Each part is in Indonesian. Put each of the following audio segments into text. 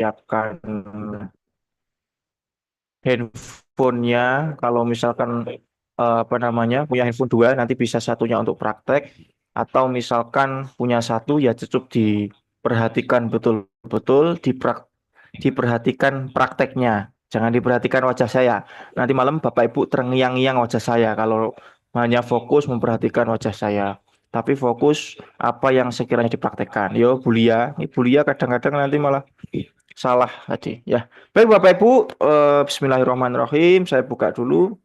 siapkan handphonenya. Kalau misalkan apa namanya punya handphone dua, nanti bisa satunya untuk praktek. Atau misalkan punya satu ya cukup diperhatikan betul-betul, diperhatikan prakteknya. Jangan diperhatikan wajah saya. Nanti malam Bapak Ibu terngiang-ngiang wajah saya kalau hanya fokus memperhatikan wajah saya. Tapi fokus apa yang sekiranya dipraktekkan. Yo, Bulia. Ini Bulia kadang-kadang nanti malah salah tadi. Ya, baik Bapak Ibu, Bismillahirrahmanirrahim. Saya buka dulu.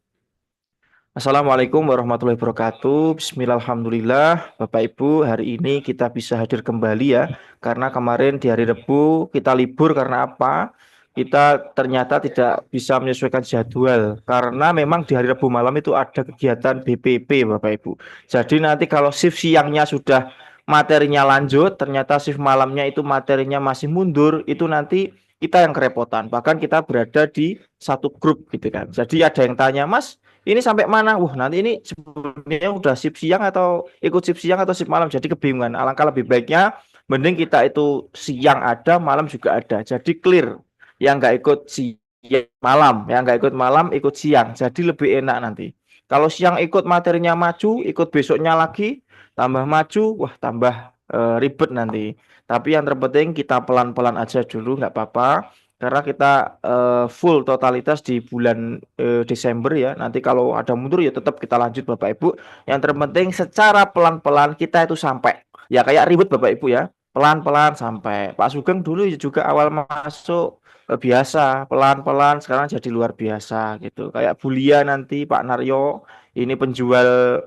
Assalamualaikum warahmatullahi wabarakatuh. Bismillahirrahmanirrahim. Bapak Ibu, hari ini kita bisa hadir kembali ya. Karena kemarin di hari Rabu kita libur karena apa? Kita ternyata tidak bisa menyesuaikan jadwal. Karena memang di hari Rabu malam itu ada kegiatan BPP Bapak Ibu. Jadi nanti kalau shift siangnya sudah materinya lanjut, ternyata shift malamnya itu materinya masih mundur, itu nanti kita yang kerepotan. Bahkan kita berada di satu grup gitu kan. Jadi ada yang tanya, Mas, ini sampai mana? Wah, nanti ini sebenarnya udah shift siang atau ikut shift siang atau shift malam. Jadi kebingungan. Alangkah lebih baiknya mending kita itu siang ada, malam juga ada. Jadi clear. Yang nggak ikut siang malam, yang nggak ikut malam ikut siang. Jadi lebih enak nanti. Kalau siang ikut materinya maju, ikut besoknya lagi, tambah maju, wah tambah ribet nanti. Tapi yang terpenting kita pelan-pelan aja dulu, nggak apa-apa karena kita full totalitas di bulan Desember ya. Nanti kalau ada mundur ya tetap kita lanjut Bapak Ibu. Yang terpenting secara pelan-pelan kita itu sampai. Ya kayak ribut Bapak Ibu ya. Pelan-pelan sampai. Pak Sugeng dulu juga awal masuk biasa, pelan-pelan sekarang jadi luar biasa gitu. Kayak Bulia nanti Pak Naryo ini penjual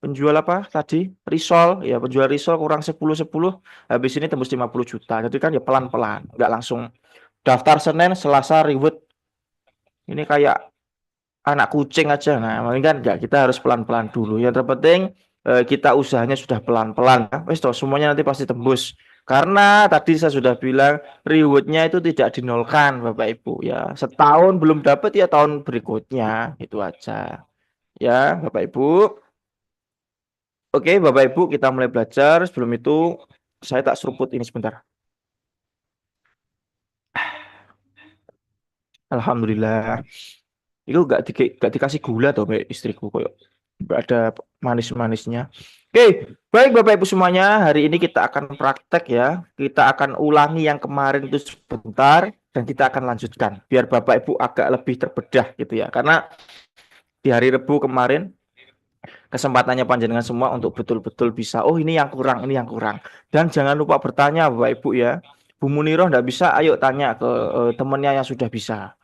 penjual apa tadi? Risol ya, penjual risol kurang 10 10 habis ini tembus 50 juta. Jadi kan ya pelan-pelan, nggak langsung daftar Senin, Selasa ribut. Ini kayak anak kucing aja. Nah, makanya kan enggak, kita harus pelan-pelan dulu. Yang terpenting kita usahanya sudah pelan-pelan. Wes toh semuanya nanti pasti tembus. Karena tadi saya sudah bilang rewardnya itu tidak dinolkan, Bapak Ibu ya. Setahun belum dapat ya tahun berikutnya, itu aja. Ya, Bapak Ibu. Oke, Bapak Ibu, kita mulai belajar. Sebelum itu saya tak seruput ini sebentar. Alhamdulillah. Itu gak dikasih gula tuh Mbak istriku kok. Gak ada manis-manisnya. Oke, baik Bapak Ibu semuanya, hari ini kita akan praktek ya. Kita akan ulangi yang kemarin itu sebentar dan kita akan lanjutkan biar Bapak Ibu agak lebih terbedah gitu ya. Karena di hari Rebu kemarin kesempatannya panjenengan semua untuk betul-betul bisa. Oh ini yang kurang, ini yang kurang. Dan jangan lupa bertanya Bapak Ibu ya. Bu Muniroh nggak bisa, ayo tanya ke temennya yang sudah bisa.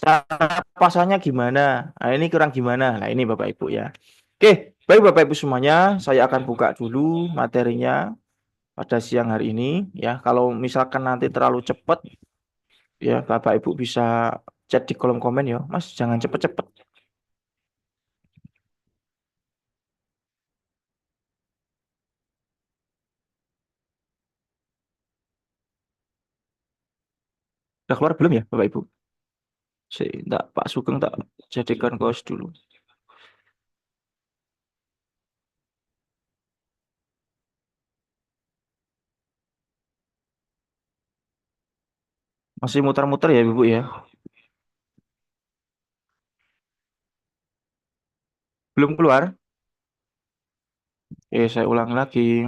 Cara pasarnya gimana? Nah, ini kurang gimana? Nah, ini Bapak Ibu ya. Oke, baik Bapak Ibu semuanya, saya akan buka dulu materinya pada siang hari ini ya. Kalau misalkan nanti terlalu cepat ya Bapak Ibu bisa chat di kolom komen ya. Mas, jangan cepet-cepet. Udah keluar belum ya Bapak Ibu? Enggak, Pak Sugeng tak jadikan kaos dulu. Masih muter-muter ya Ibu ya? Belum keluar? Oke, saya ulang lagi.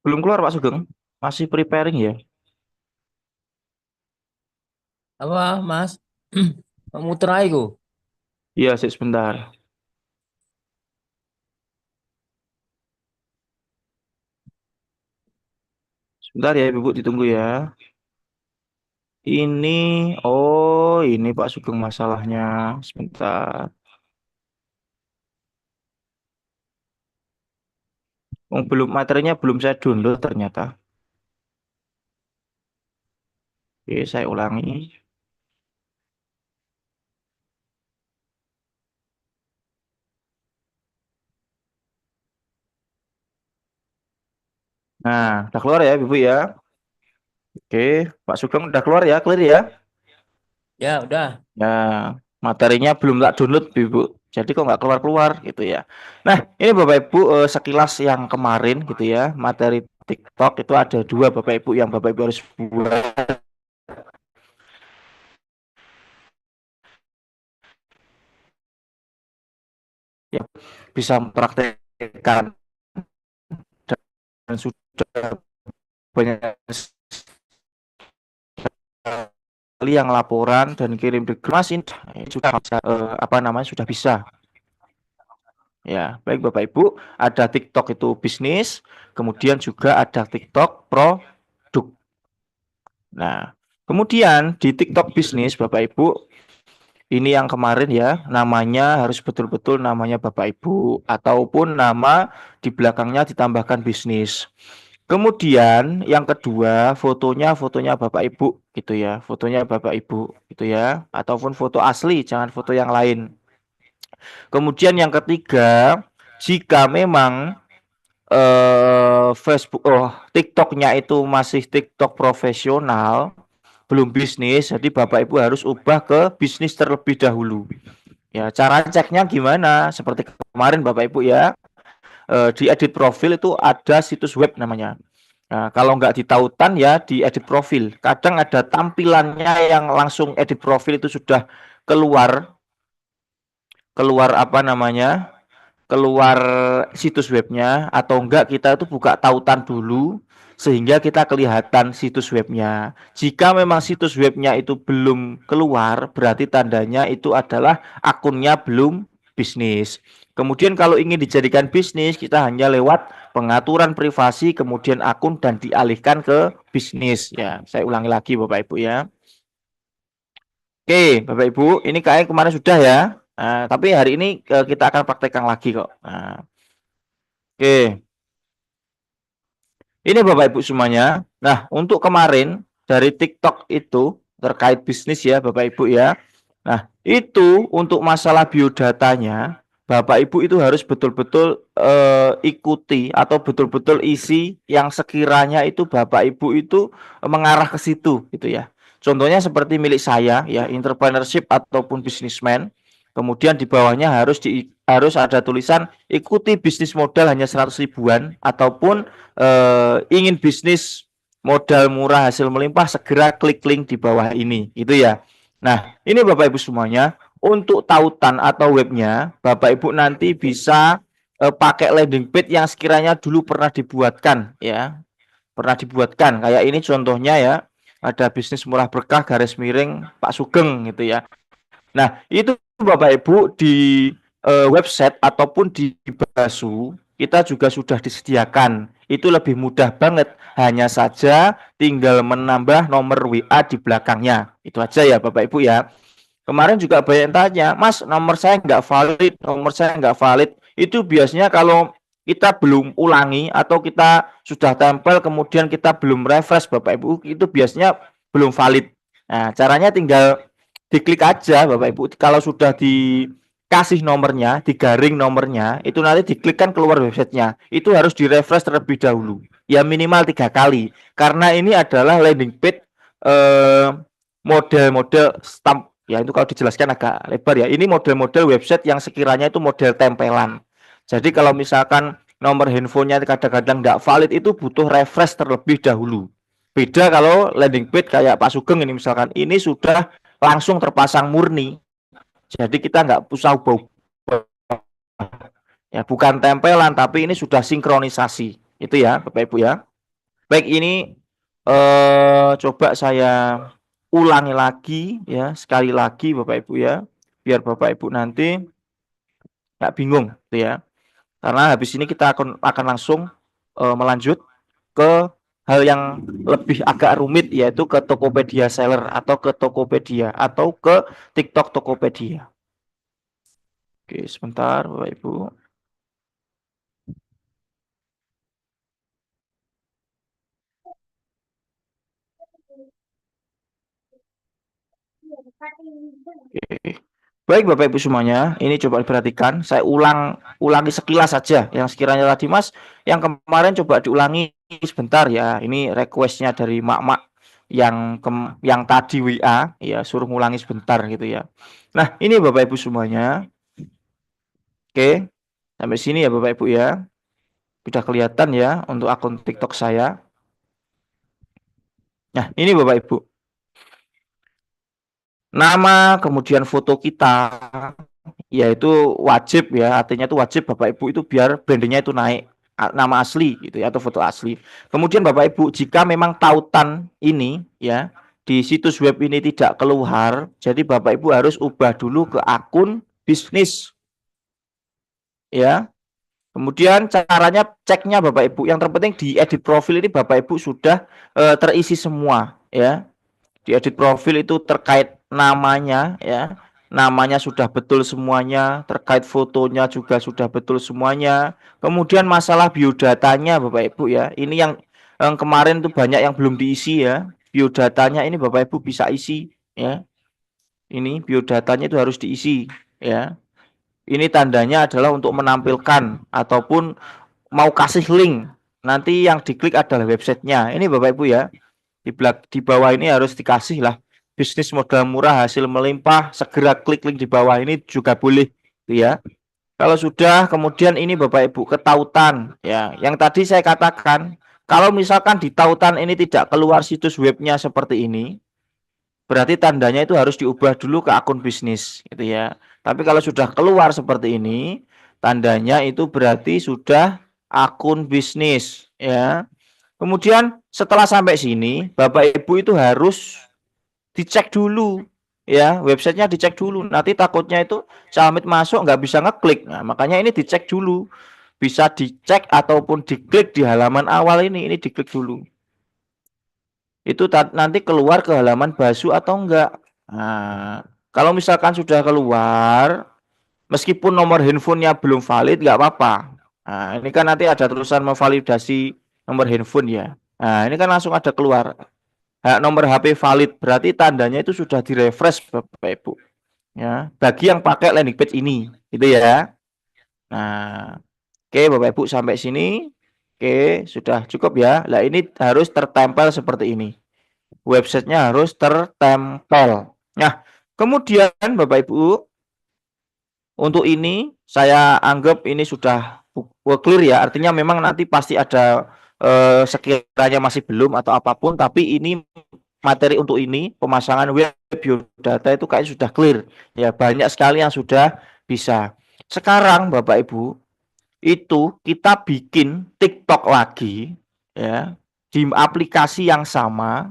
Belum keluar Pak Sugeng? Masih preparing ya? Apa, Mas? Muter aja ku. Iya, sih sebentar. Sebentar ya Ibu, ditunggu ya. Ini, oh ini Pak Sugeng masalahnya. Sebentar. Oh, belum materinya belum saya download ternyata. Oke, saya ulangi. Nah, udah keluar ya, Ibu ya. Oke, Pak Sugeng udah keluar ya, clear ya. Ya, udah. Ya, materinya belum tak download, Ibu. Jadi kok nggak keluar-keluar gitu ya. Nah, ini Bapak Ibu sekilas yang kemarin gitu ya, materi TikTok itu ada dua Bapak Ibu yang Bapak Ibu harus buat ya, bisa mempraktekkan dan sudah banyak sekali yang laporan dan kirim di kelas ini sudah apa namanya sudah bisa. Ya, baik Bapak Ibu, ada TikTok itu bisnis, kemudian juga ada TikTok produk. Nah, kemudian di TikTok bisnis Bapak Ibu, ini yang kemarin ya, namanya harus betul-betul namanya Bapak Ibu ataupun nama di belakangnya ditambahkan bisnis. Kemudian yang kedua, fotonya Bapak Ibu gitu ya, fotonya Bapak Ibu gitu ya, ataupun foto asli, jangan foto yang lain. Kemudian yang ketiga, jika memang Facebook TikToknya itu masih TikTok profesional, belum bisnis, jadi Bapak Ibu harus ubah ke bisnis terlebih dahulu. Ya, cara ceknya gimana? Seperti kemarin Bapak Ibu ya, di edit profil itu ada situs web namanya. Nah, kalau nggak di tautan ya di edit profil. Kadang ada tampilannya yang langsung edit profil itu sudah keluar keluar apa namanya? Keluar situs webnya atau enggak kita itu buka tautan dulu sehingga kita kelihatan situs webnya. Jika memang situs webnya itu belum keluar, berarti tandanya itu adalah akunnya belum bisnis. Kemudian kalau ingin dijadikan bisnis, kita hanya lewat pengaturan privasi, kemudian akun dan dialihkan ke bisnis. Ya, saya ulangi lagi Bapak Ibu ya. Oke, Bapak Ibu, ini kayak kemarin sudah ya. Nah, tapi hari ini kita akan praktekkan lagi kok. Nah, oke. Ini Bapak Ibu semuanya. Nah, untuk kemarin dari TikTok itu terkait bisnis ya Bapak Ibu ya. Nah, itu untuk masalah biodatanya Bapak Ibu itu harus betul-betul ikuti atau betul-betul isi yang sekiranya itu Bapak Ibu itu mengarah ke situ gitu ya. Contohnya seperti milik saya ya, entrepreneurship ataupun businessman. Kemudian di bawahnya harus ada tulisan ikuti bisnis modal hanya 100 ribuan ataupun ingin bisnis modal murah hasil melimpah segera klik link di bawah ini gitu ya. Nah, ini Bapak Ibu semuanya untuk tautan atau webnya Bapak Ibu nanti bisa pakai landing page yang sekiranya dulu pernah dibuatkan ya. Pernah dibuatkan kayak ini contohnya ya. Ada bisnis murah berkah garis miring Pak Sugeng gitu ya. Nah, itu Bapak Ibu di website ataupun di Basu kita juga sudah disediakan. Itu lebih mudah banget. Hanya saja tinggal menambah nomor WA di belakangnya. Itu aja ya Bapak Ibu ya. Kemarin juga banyak yang tanya, Mas, nomor saya nggak valid, nomor saya nggak valid. Itu biasanya kalau kita belum ulangi atau kita sudah tempel kemudian kita belum refresh Bapak Ibu, itu biasanya belum valid. Nah, caranya tinggal diklik aja Bapak Ibu. Kalau sudah dikasih nomornya, digaring nomornya, itu nanti diklik kan keluar websitenya. Itu harus direfresh terlebih dahulu. Ya minimal 3 kali. Karena ini adalah landing page eh, model-model stamp. Ya itu kalau dijelaskan agak lebar ya. Ini model-model website yang sekiranya itu model tempelan. Jadi kalau misalkan nomor handphonenya kadang-kadang nggak valid itu butuh refresh terlebih dahulu. Beda kalau landing page kayak Pak Sugeng ini misalkan ini sudah langsung terpasang murni. Jadi kita nggak usah ubah ya bukan tempelan tapi ini sudah sinkronisasi. Itu ya Bapak Ibu ya. Baik ini coba saya ulangi lagi ya sekali lagi Bapak Ibu ya biar Bapak Ibu nanti nggak bingung gitu ya. Karena habis ini kita akan langsung melanjut ke hal yang lebih agak rumit yaitu ke Tokopedia Seller atau ke Tokopedia atau ke TikTok Tokopedia. Oke, sebentar Bapak Ibu. Oke. Baik Bapak Ibu semuanya, ini coba diperhatikan. Saya ulangi sekilas saja yang sekiranya tadi Mas yang kemarin coba diulangi sebentar ya. Ini requestnya dari mak-mak yang tadi WA ya, suruh ngulangi sebentar gitu ya. Nah, ini Bapak Ibu semuanya. Oke. Sampai sini ya Bapak Ibu ya. Sudah kelihatan ya untuk akun TikTok saya. Nah, ini Bapak Ibu. Nama kemudian foto kita yaitu wajib ya, artinya itu wajib Bapak Ibu itu biar brandingnya itu naik, nama asli gitu ya, atau foto asli. Kemudian Bapak Ibu jika memang tautan ini ya di situs web ini tidak keluar, jadi Bapak Ibu harus ubah dulu ke akun bisnis ya. Kemudian caranya ceknya Bapak Ibu, yang terpenting di edit profil ini Bapak Ibu sudah terisi semua ya. Di edit profil itu terkait namanya ya, namanya sudah betul semuanya, terkait fotonya juga sudah betul semuanya. Kemudian masalah biodatanya Bapak Ibu ya, ini yang kemarin tuh banyak yang belum diisi ya. Biodatanya ini Bapak Ibu bisa isi ya, ini biodatanya itu harus diisi ya. Ini tandanya adalah untuk menampilkan ataupun mau kasih link, nanti yang diklik adalah websitenya. Ini Bapak Ibu ya, di bawah ini harus dikasih lah, bisnis modal murah hasil melimpah, segera klik link di bawah ini juga boleh ya. Kalau sudah, kemudian ini Bapak Ibu ketautan ya, yang tadi saya katakan kalau misalkan di tautan ini tidak keluar situs webnya seperti ini, berarti tandanya itu harus diubah dulu ke akun bisnis gitu ya. Tapi kalau sudah keluar seperti ini, tandanya itu berarti sudah akun bisnis ya. Kemudian setelah sampai sini, Bapak Ibu itu harus dicek dulu ya, websitenya dicek dulu. Nanti takutnya itu Calmit masuk nggak bisa ngeklik. Nah, makanya ini dicek dulu. Bisa dicek ataupun diklik di halaman awal ini diklik dulu. Itu nanti keluar ke halaman Basu atau enggak. Nah, kalau misalkan sudah keluar, meskipun nomor handphonenya belum valid nggak apa-apa. Nah, ini kan nanti ada tulisan memvalidasi nomor handphone ya. Nah, ini kan langsung ada keluar. Nomor HP valid, berarti tandanya itu sudah direfresh Bapak Ibu. Ya, bagi yang pakai landing page ini, gitu ya. Nah, oke Bapak Ibu sampai sini. Oke, sudah cukup ya. Nah, ini harus tertempel seperti ini. Websitenya harus tertempel. Nah, kemudian Bapak Ibu, untuk ini saya anggap ini sudah clear ya. Artinya memang nanti pasti ada sekiranya masih belum atau apapun, tapi ini materi untuk ini pemasangan web biodata itu kayak sudah clear ya, banyak sekali yang sudah bisa. Sekarang Bapak Ibu itu kita bikin TikTok lagi ya, di aplikasi yang sama,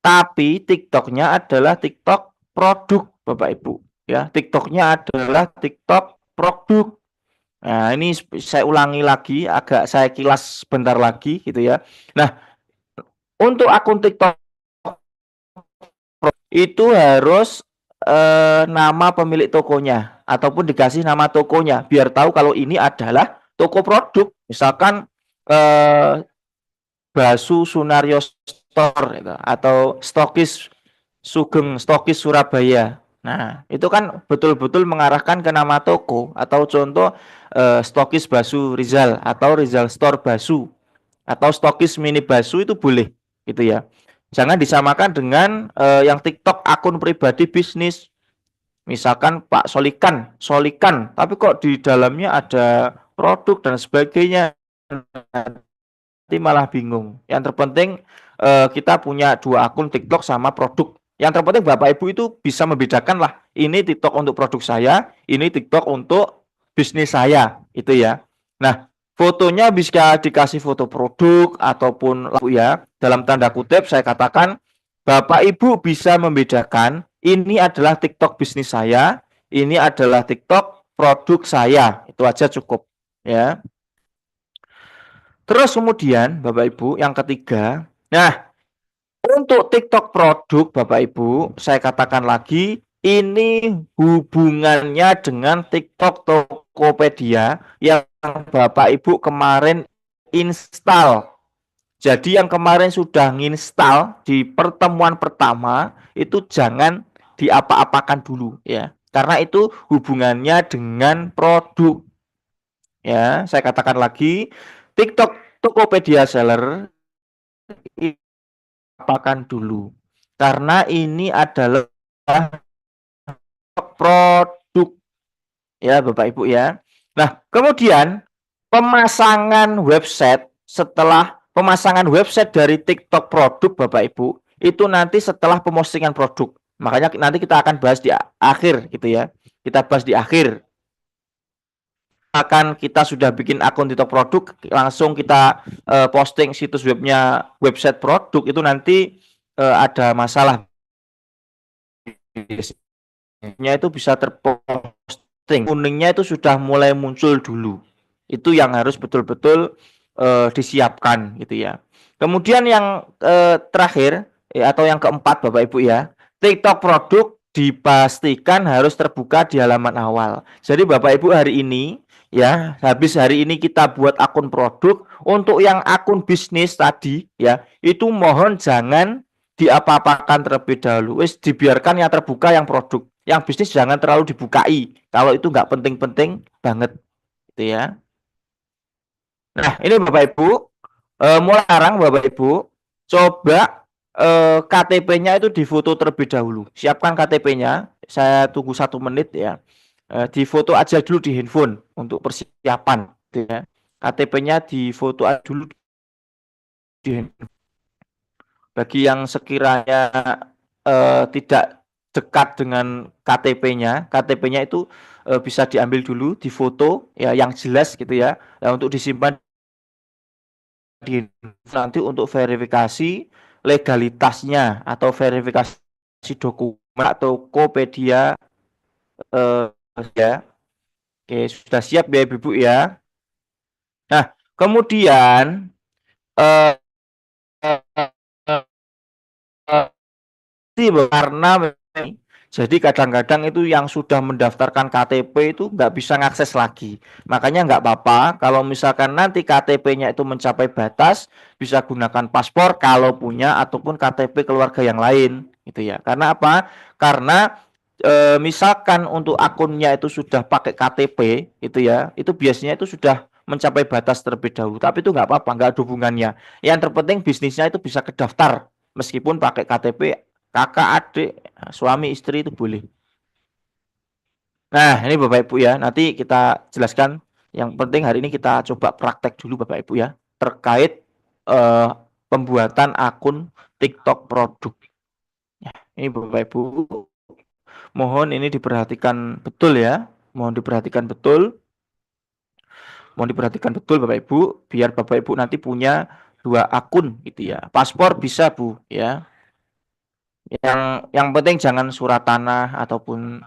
tapi TikToknya adalah TikTok produk Bapak Ibu ya, TikToknya adalah TikTok produk. Nah, ini saya ulangi lagi, agak saya kilas sebentar lagi gitu ya. Nah, untuk akun TikTok itu harus nama pemilik tokonya ataupun dikasih nama tokonya biar tahu kalau ini adalah toko produk. Misalkan Basu Sunario Store gitu, atau Stokis Sugeng Stokis Surabaya. Nah, itu kan betul-betul mengarahkan ke nama toko, atau contoh Stokis Basu Rizal atau Rizal Store Basu atau Stokis Mini Basu itu boleh gitu ya. Jangan disamakan dengan yang TikTok akun pribadi bisnis. Misalkan Pak Solikan, Solikan, tapi kok di dalamnya ada produk dan sebagainya. Nanti malah bingung. Yang terpenting kita punya dua akun TikTok sama produk. Yang terpenting Bapak Ibu itu bisa membedakan lah. Ini TikTok untuk produk saya, ini TikTok untuk bisnis saya, itu ya. Nah, fotonya bisa dikasih foto produk ataupun ya. Dalam tanda kutip saya katakan Bapak Ibu bisa membedakan ini adalah TikTok bisnis saya, ini adalah TikTok produk saya. Itu aja cukup ya. Terus kemudian Bapak Ibu yang ketiga, nah untuk TikTok produk Bapak Ibu, saya katakan lagi ini hubungannya dengan TikTok Tokopedia yang Bapak Ibu kemarin install. Jadi yang kemarin sudah nginstal di pertemuan pertama itu jangan diapa-apakan dulu ya. Karena itu hubungannya dengan produk. Ya, saya katakan lagi, TikTok Tokopedia Seller apakan dulu. Karena ini adalah produk ya Bapak Ibu ya. Nah, kemudian setelah pemasangan website dari TikTok produk Bapak Ibu, itu nanti setelah pemostingan produk. Makanya nanti kita akan bahas di akhir gitu ya. Kita bahas di akhir. Akan kita sudah bikin akun TikTok produk, langsung kita posting situs webnya website produk itu nanti ada masalah itu bisa terposting, kuningnya itu sudah mulai muncul dulu. Itu yang harus betul-betul disiapkan gitu ya. Kemudian yang terakhir atau yang keempat Bapak Ibu ya, TikTok produk dipastikan harus terbuka di halaman awal. Jadi Bapak Ibu hari ini ya, habis hari ini kita buat akun produk. Untuk yang akun bisnis tadi ya, itu mohon jangan diapa-apakan terlebih dahulu. Wis dibiarkan yang terbuka yang produk. Yang bisnis jangan terlalu dibukai. Kalau itu nggak penting-penting banget gitu ya. Nah, ini Bapak Ibu, mulai sekarang Bapak Ibu coba KTP-nya itu difoto terlebih dahulu. Siapkan KTP-nya. Saya tunggu 1 menit ya. Difoto aja dulu di handphone untuk persiapan gitu ya. KTP-nya difoto aja dulu di handphone. Bagi yang sekiranya tidak dekat dengan KTP-nya, KTP-nya itu bisa diambil dulu, difoto ya yang jelas gitu ya. Nah, untuk disimpan di nanti untuk verifikasi legalitasnya atau verifikasi dokumen atau Tokopedia ya. Oke, sudah siap ya Ibu ya. Nah, kemudian eh, karena jadi kadang-kadang itu yang sudah mendaftarkan KTP itu nggak bisa ngakses lagi. Makanya nggak apa-apa kalau misalkan nanti KTP-nya itu mencapai batas, bisa gunakan paspor kalau punya ataupun KTP keluarga yang lain gitu ya. Karena apa? Karena misalkan untuk akunnya itu sudah pakai KTP itu ya, itu biasanya itu sudah mencapai batas terlebih dahulu. Tapi itu nggak apa-apa, nggak ada hubungannya. Yang terpenting bisnisnya itu bisa kedaftar meskipun pakai KTP kakak, adik, suami, istri itu boleh. Nah, ini Bapak Ibu ya, nanti kita jelaskan. Yang penting hari ini kita coba praktek dulu Bapak Ibu ya, terkait pembuatan akun TikTok produk. Ya, ini Bapak Ibu, mohon ini diperhatikan betul ya, mohon diperhatikan betul, Bapak Ibu, biar Bapak Ibu nanti punya 2 akun gitu ya. Paspor bisa Bu ya. Yang penting jangan surat tanah ataupun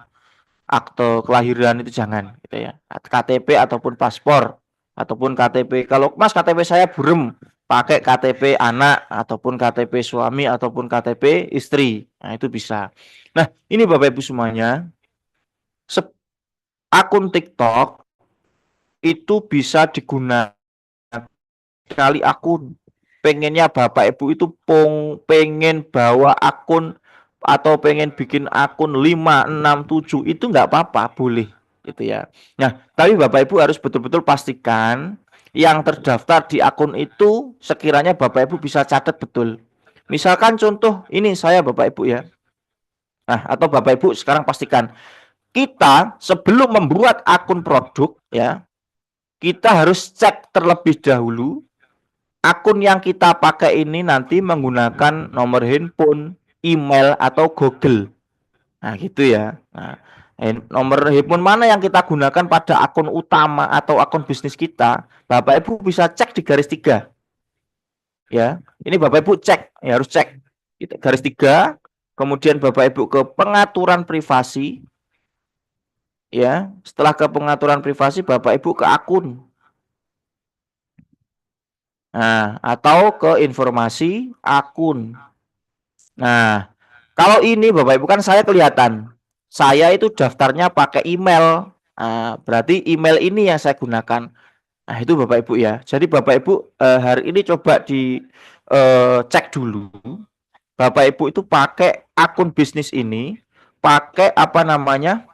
akte kelahiran itu jangan gitu ya. KTP ataupun paspor ataupun KTP. Kalau Mas KTP saya burem, pakai KTP anak ataupun KTP suami ataupun KTP istri. Nah, itu bisa. Nah, ini Bapak Ibu semuanya, akun TikTok itu bisa digunakan kali akun. Pengennya Bapak Ibu itu pengen bawa akun atau pengen bikin akun 5, 6, 7 itu nggak apa-apa, boleh gitu ya. Nah, tapi Bapak Ibu harus betul-betul pastikan yang terdaftar di akun itu sekiranya Bapak Ibu bisa catat betul. Misalkan contoh ini saya Bapak Ibu ya. Nah, atau Bapak Ibu sekarang pastikan kita sebelum membuat akun produk ya, kita harus cek terlebih dahulu akun yang kita pakai ini nanti menggunakan nomor handphone, email atau Google. Nah, gitu ya. Nah, nomor handphone mana yang kita gunakan pada akun utama atau akun bisnis kita, Bapak Ibu bisa cek di garis 3. Ya. Ini Bapak Ibu cek, ya harus cek. Garis 3, kemudian Bapak Ibu ke pengaturan privasi. Ya, setelah ke pengaturan privasi Bapak Ibu ke akun. Nah, atau ke informasi akun. Nah, kalau ini Bapak Ibu kan saya kelihatan. Saya itu daftarnya pakai email. Nah, berarti email ini yang saya gunakan. Nah, itu Bapak Ibu ya. Jadi Bapak Ibu hari ini coba di cek dulu. Bapak Ibu itu pakai akun bisnis ini, pakai apa namanya?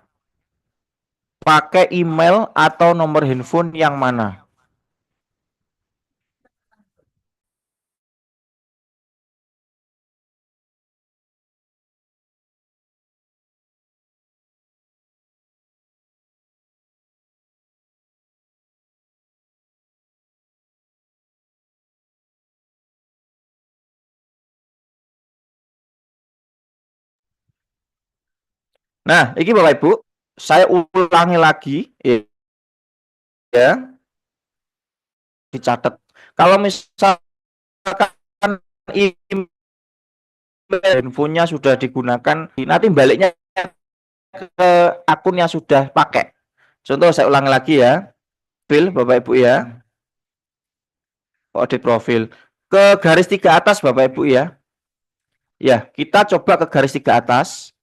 Pakai email atau nomor handphone yang mana? Nah, ini Bapak Ibu, saya ulangi lagi ya, dicatat. Kalau misalkan email handphonenya sudah digunakan, nanti baliknya ke akun yang sudah pakai. Contoh saya ulangi lagi ya, profil Bapak Ibu ya, audit profil. Ke garis 3 atas Bapak Ibu ya. Ya, kita coba ke garis 3 atas.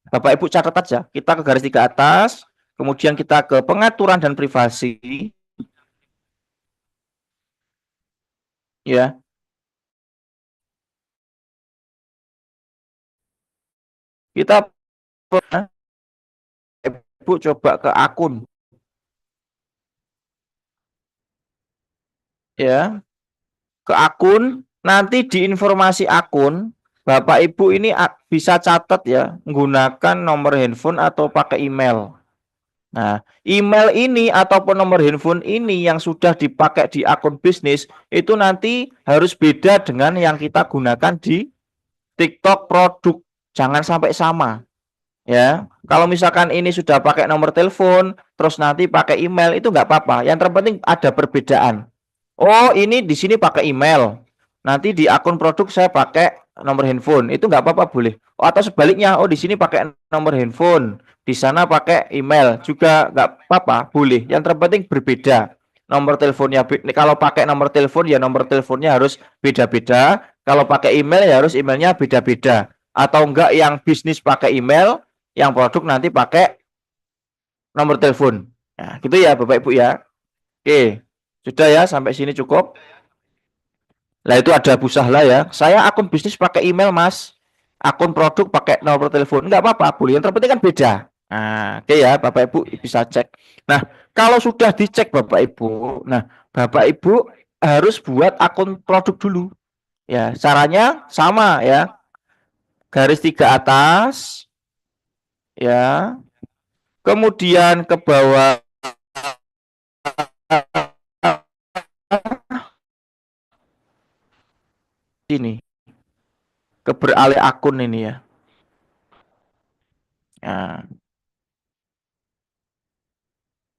Bapak Ibu catat aja. Kita ke garis 3 atas, kemudian kita ke pengaturan dan privasi. Ya. Kita Ibu coba ke akun. Ya. Ke akun, nanti di informasi akun Bapak Ibu ini bisa catat ya, menggunakan nomor handphone atau pakai email. Nah, email ini ataupun nomor handphone ini yang sudah dipakai di akun bisnis itu nanti harus beda dengan yang kita gunakan di TikTok produk. Jangan sampai sama. Ya, kalau misalkan ini sudah pakai nomor telepon, terus nanti pakai email itu nggak apa-apa. Yang terpenting ada perbedaan. Oh, ini di sini pakai email. Nanti di akun produk saya pakai nomor handphone. Itu nggak apa-apa boleh. Oh, atau sebaliknya, oh di sini pakai nomor handphone, di sana pakai email juga nggak apa-apa, boleh. Yang terpenting berbeda. Nomor teleponnya kalau pakai nomor telepon ya nomor teleponnya harus beda-beda. Kalau pakai email ya harus emailnya beda-beda. Atau enggak yang bisnis pakai email, yang produk nanti pakai nomor telepon. Nah, gitu ya Bapak Ibu ya. Oke. Sudah ya, sampai sini cukup. Nah, itu ada Bu Sahla ya. Saya akun bisnis pakai email, Mas. Akun produk pakai nomor telepon. Enggak apa-apa, boleh. Yang terpenting kan beda. Nah, oke ya, Bapak Ibu bisa cek. Nah, kalau sudah dicek Bapak Ibu, nah, Bapak Ibu harus buat akun produk dulu. Ya, caranya sama ya. Garis 3 atas ya. Kemudian ke bawah ini. Ke beralih akun ini ya. Nah,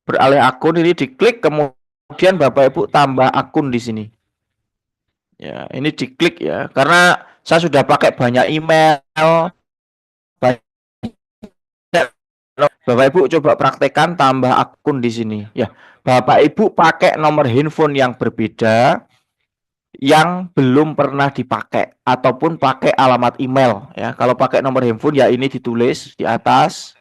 beralih akun ini diklik kemudian Bapak Ibu tambah akun di sini. Ya, ini diklik ya. Karena saya sudah pakai banyak email, banyak Bapak Ibu coba praktekkan tambah akun di sini. Ya, Bapak Ibu pakai nomor handphone yang berbeda yang belum pernah dipakai ataupun pakai alamat email ya. Kalau pakai nomor handphone ya ini ditulis di atas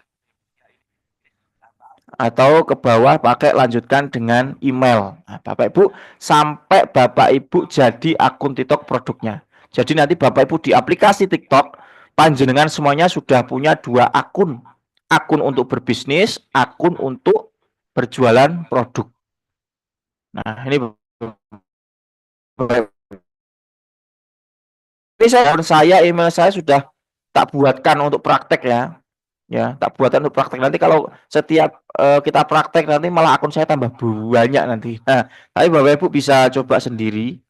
atau ke bawah pakai lanjutkan dengan email. Nah, Bapak Ibu sampai Bapak Ibu jadi akun TikTok produknya. Jadi nanti Bapak Ibu di aplikasi TikTok panjenengan semuanya sudah punya 2 akun. Akun untuk berbisnis, akun untuk berjualan produk. Nah, ini email saya sudah tak buatkan untuk praktek ya. Ya, tak buatkan untuk praktek. Nanti kalau setiap kita praktek nanti malah akun saya tambah banyak nanti. Nah, tapi Bapak Ibu bisa coba sendiri.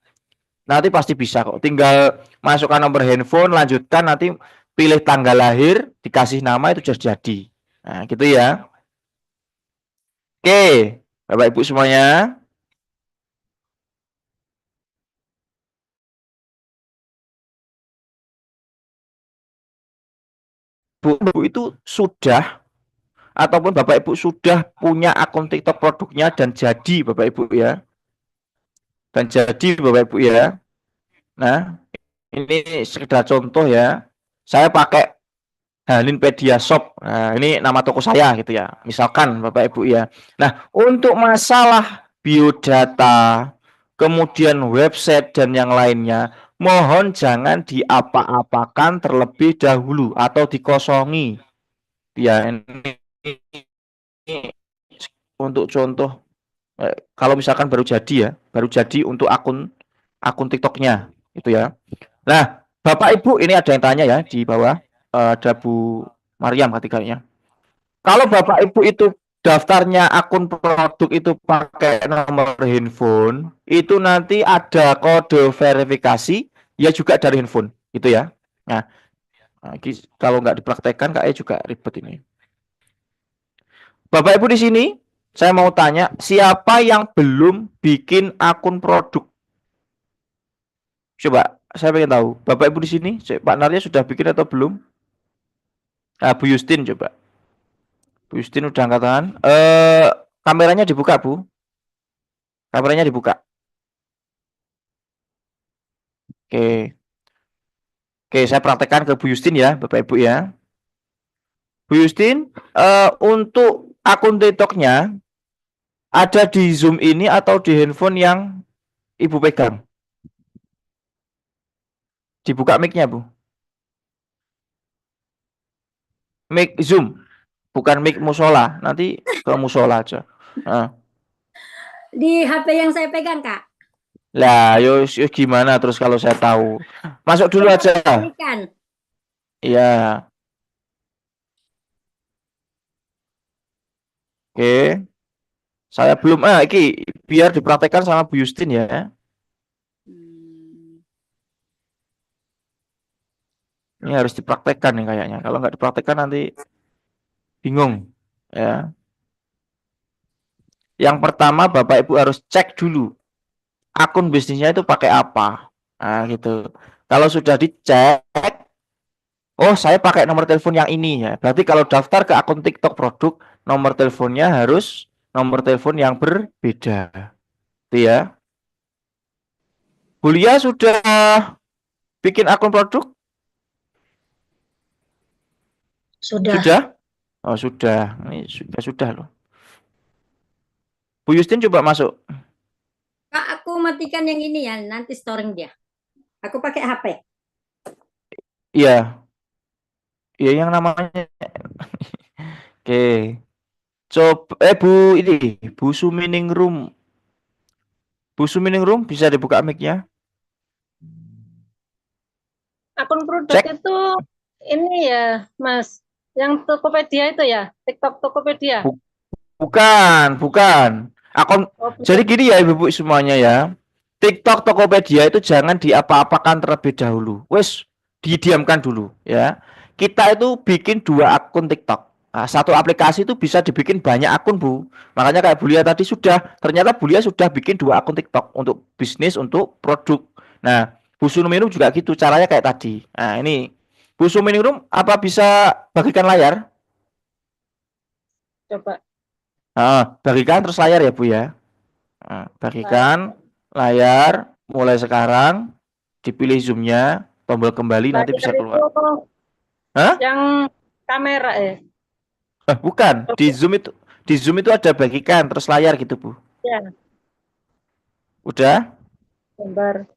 Nanti pasti bisa kok. Tinggal masukkan nomor handphone, lanjutkan nanti pilih tanggal lahir, dikasih nama itu sudah jadi. Nah, gitu ya. Oke, Bapak Ibu semuanya. Bu itu sudah ataupun Bapak Ibu sudah punya akun TikTok produknya dan jadi Bapak Ibu ya. Dan jadi Bapak Ibu ya. Nah, ini sekedar contoh ya. Saya pakai Halinpedia Shop. Nah, ini nama toko saya gitu ya. Misalkan Bapak Ibu ya. Nah, untuk masalah biodata, kemudian website dan yang lainnya, mohon jangan diapa-apakan terlebih dahulu atau dikosongi. Ya, ini untuk contoh kalau misalkan baru jadi untuk akun TikToknya itu ya. Nah, Bapak Ibu ini ada yang tanya ya di bawah, ada Bu Mariam ketiganya. Kalau Bapak Ibu itu daftarnya akun produk itu pakai nomor handphone, itu nanti ada kode verifikasi ya juga dari handphone, gitu ya. Nah, kalau nggak dipraktekkan kayaknya juga ribet ini. Bapak Ibu di sini, saya mau tanya, siapa yang belum bikin akun produk? Coba, saya pengen tahu. Bapak Ibu di sini, Pak Narya sudah bikin atau belum? Nah, Bu Justin coba. Bu Justin udah angkat tangan. Kameranya dibuka, Bu. Kameranya dibuka. Oke. Oke, saya praktekkan ke Bu Justin ya, Bapak Ibu ya. Bu Justin, untuk akun TikToknya ada di Zoom ini atau di handphone yang Ibu pegang? Dibuka mic-nya, Bu. Mic Zoom, bukan mic musola. Nanti ke musola aja. Nah. Di HP yang saya pegang, Kak. Lah, yo gimana terus kalau saya tahu? Masuk dulu aja. Iya. Oke. Saya belum iki biar dipraktekkan sama Bu Justin ya. Ini harus dipraktekkan nih kayaknya. Kalau nggak dipraktekkan nanti bingung ya. Yang pertama Bapak Ibu harus cek dulu akun bisnisnya itu pakai apa. Nah, gitu. Kalau sudah dicek, oh saya pakai nomor telepon yang ini ya. Berarti kalau daftar ke akun TikTok produk, nomor teleponnya harus nomor telepon yang berbeda. Itu ya. Bulia sudah bikin akun produk? Sudah. Sudah? Oh, sudah. Ini sudah loh. Bu Justin coba masuk. Kak, aku matikan yang ini ya, nanti storing dia. Aku pakai HP. Iya. Iya yang namanya. Oke. Coba Bu ini, Bu Sumining Room. Bu Sumining Room bisa dibuka mic-nya? Akun produk Cek. itu ini ya, Mas. Yang Tokopedia itu ya, TikTok Tokopedia. Bukan. Jadi gini ya Ibu semuanya ya. TikTok Tokopedia itu jangan diapa-apakan terlebih dahulu. Wes, didiamkan dulu ya. Kita itu bikin 2 akun TikTok. Nah, satu aplikasi itu bisa dibikin banyak akun, Bu. Makanya kayak Bulia tadi ternyata Bulia sudah bikin 2 akun TikTok untuk bisnis, untuk produk. Nah, Bu Sumining juga gitu, caranya kayak tadi. Nah, ini Bu Sumining apa bisa bagikan layar? Coba. Bagikan terus layar ya Bu ya. Bagikan layar mulai sekarang, dipilih zoomnya, tombol kembali nanti bisa keluar. Yang kamera bukan, di zoom itu ada bagikan terus layar gitu Bu. Ya. Udah? Gambar.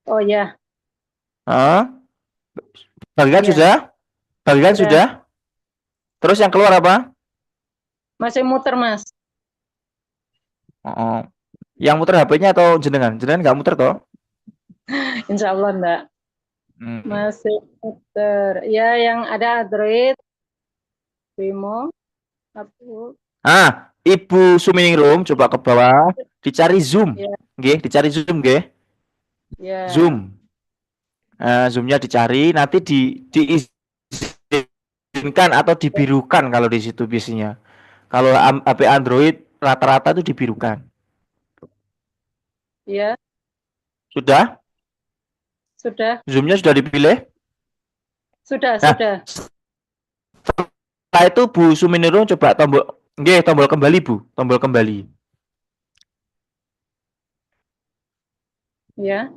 Oh ya. Bagikan sudah? Bagikan sudah? Terus yang keluar apa? Masih muter, Mas. Yang muter HP-nya atau jenengan? Jenengan nggak muter toh? Insya Allah enggak. Masih muter. Ya, yang ada Android, Vimo, Ibu Sumining Room coba ke bawah, dicari zoom, dicari zoom, zoom. Zoomnya dicari, nanti diizinkan atau dibirukan kalau di situ biasanya. Kalau HP Android rata-rata itu dibirukan. Iya. Sudah? Sudah. Zoomnya sudah dipilih? Sudah. Setelah itu Bu Sumining Room coba tombol kembali Bu, tombol kembali. Ya.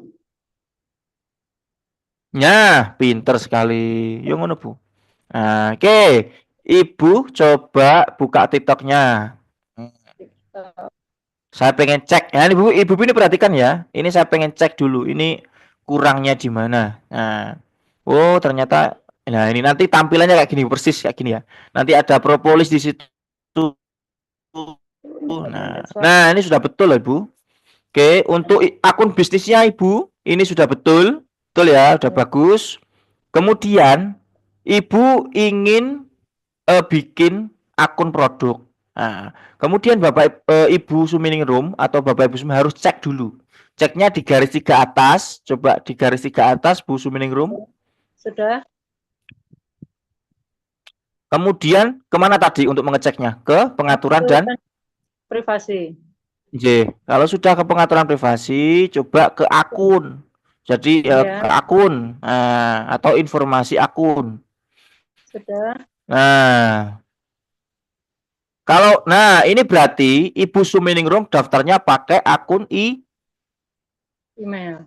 Nah, pinter sekali. Yang ngono Bu. Nah, oke. Ibu coba buka TikToknya. Saya pengen cek. Nah, ibu ini perhatikan ya. Ini saya pengen cek dulu. Ini kurangnya di mana. Nah, oh ternyata. Nah ini nanti tampilannya kayak gini persis kayak gini ya. Nanti ada propolis di situ. Nah ini sudah betul lah Ibu. Oke, untuk akun bisnisnya Ibu ini sudah betul ya, sudah bagus. Kemudian Ibu ingin bikin akun produk. Nah, kemudian Bapak Ibu Sumining Room atau Bapak Ibu harus cek dulu. Ceknya di garis 3 atas. Coba di garis 3 atas Bu Sumining Room. Sudah. Kemudian kemana tadi untuk mengeceknya? Ke pengaturan dan privasi. J. Kalau sudah ke pengaturan privasi, coba ke akun. Jadi Ya, ke akun, atau informasi akun. sudah. Nah, ini berarti Ibu Suminingrum daftarnya pakai akun Email.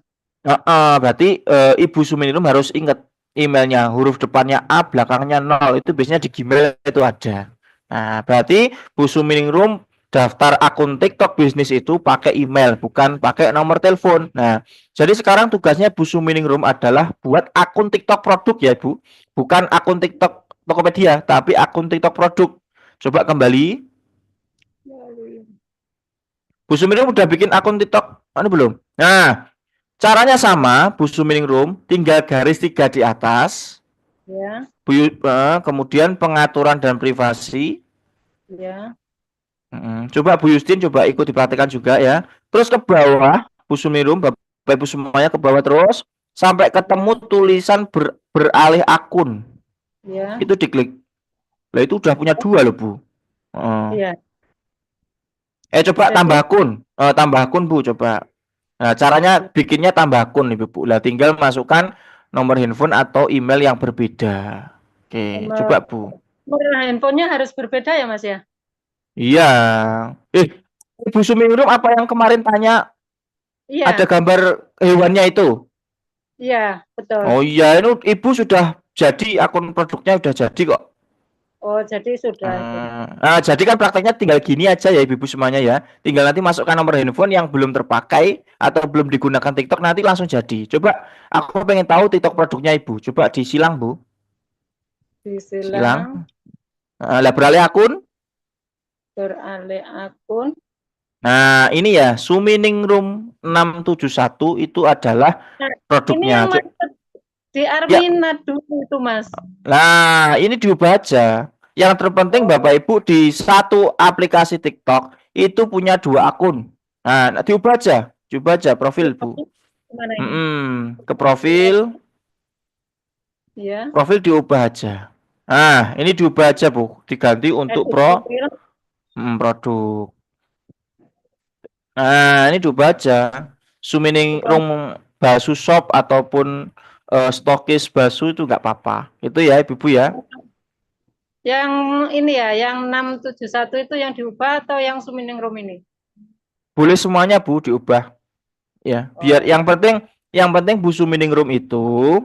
berarti Ibu Suminingrum harus ingat emailnya, huruf depannya A, belakangnya 0. Itu biasanya di Gmail itu ada. Nah, berarti Bu Suminingrum daftar akun TikTok bisnis itu pakai email, bukan pakai nomor telepon. Nah, jadi sekarang tugasnya Bu Suminingrum adalah buat akun TikTok produk ya, Bu. Bukan akun TikTok Tokopedia, tapi akun TikTok produk. Coba kembali. Bu Suminingrum udah bikin akun TikTok mana belum? Nah, caranya sama, Bu Suminingrum, tinggal garis 3 di atas. Ya, Kemudian pengaturan dan privasi. ya. Coba Bu Justin coba ikut diperhatikan juga ya. Terus ke bawah, Bu Suminingrum, Bapak Ibu semuanya ke bawah terus sampai ketemu tulisan beralih akun. Ya, Itu diklik. Lah itu udah punya 2 loh, Bu. iya. Coba Jadi- tambah akun Bu coba. Nah, caranya bikinnya tambah akun nih Bu. Lah tinggal masukkan nomor handphone atau email yang berbeda. Oke, Nomor- coba Bu. Nomor handphonenya harus berbeda ya, Mas ya? Iya. Bu Suminingrum apa yang kemarin tanya Iya, ada gambar hewannya itu? iya, betul. Oh iya, itu Ibu sudah jadi akun produknya udah jadi kok. Oh, jadi sudah. Nah, jadi kan prakteknya tinggal gini aja ya Ibu semuanya ya. Tinggal nanti masukkan nomor handphone yang belum terpakai atau belum digunakan TikTok nanti langsung jadi. Coba aku pengen tahu TikTok produknya Ibu. Coba disilang Bu. Disilang, Lah beralih akun. beralih akun. Nah, ini ya Suminingrum 671 itu adalah Nah, ini produknya. yang maksud di Arminat dulu itu, Mas. Nah, ini diubah aja. Yang terpenting Bapak Ibu di satu aplikasi TikTok itu punya 2 akun. Nah, diubah aja. Coba aja profil, Bu. Mana ini? Ke profil, Iya. profil diubah aja. Nah, ini diubah aja, Bu. Diganti untuk Edit profil. produk. Nah, ini diubah aja. Suminingrum Basu Shop ataupun stokis Basu itu nggak apa-apa. Itu ya, Ibu ya. Yang ini ya, yang 671 itu yang diubah atau yang Suminingrum ini? Boleh semuanya Bu diubah. Ya, biar yang penting Bu Suminingrum itu